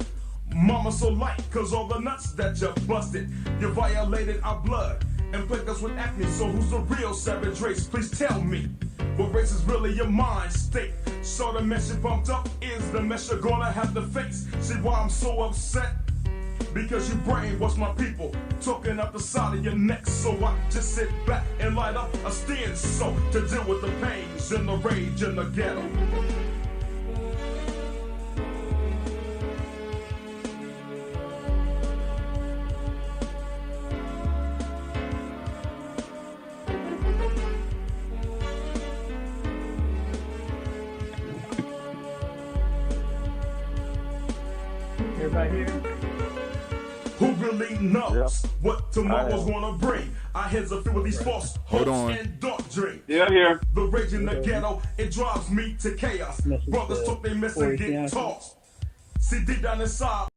Mama so light, cause all the nuts that you busted, you violated our blood and plagued us with acne. So who's the real savage race? Please tell me, what race is really your mind state? So the mess you bumped up is the mess you're gonna have to face. See why I'm so upset? Because you brainwashed my people, talking out the side of your neck. So I just sit back and light up a stand so to deal with the pains and the rage in the ghetto. I hear? Who really knows what tomorrow's gonna bring? Our heads are filled with these false hopes and dark dreams. Yeah, here. The rage in the ghetto, it drives me to chaos. Brothers talk they mess and get tossed. See deep down inside.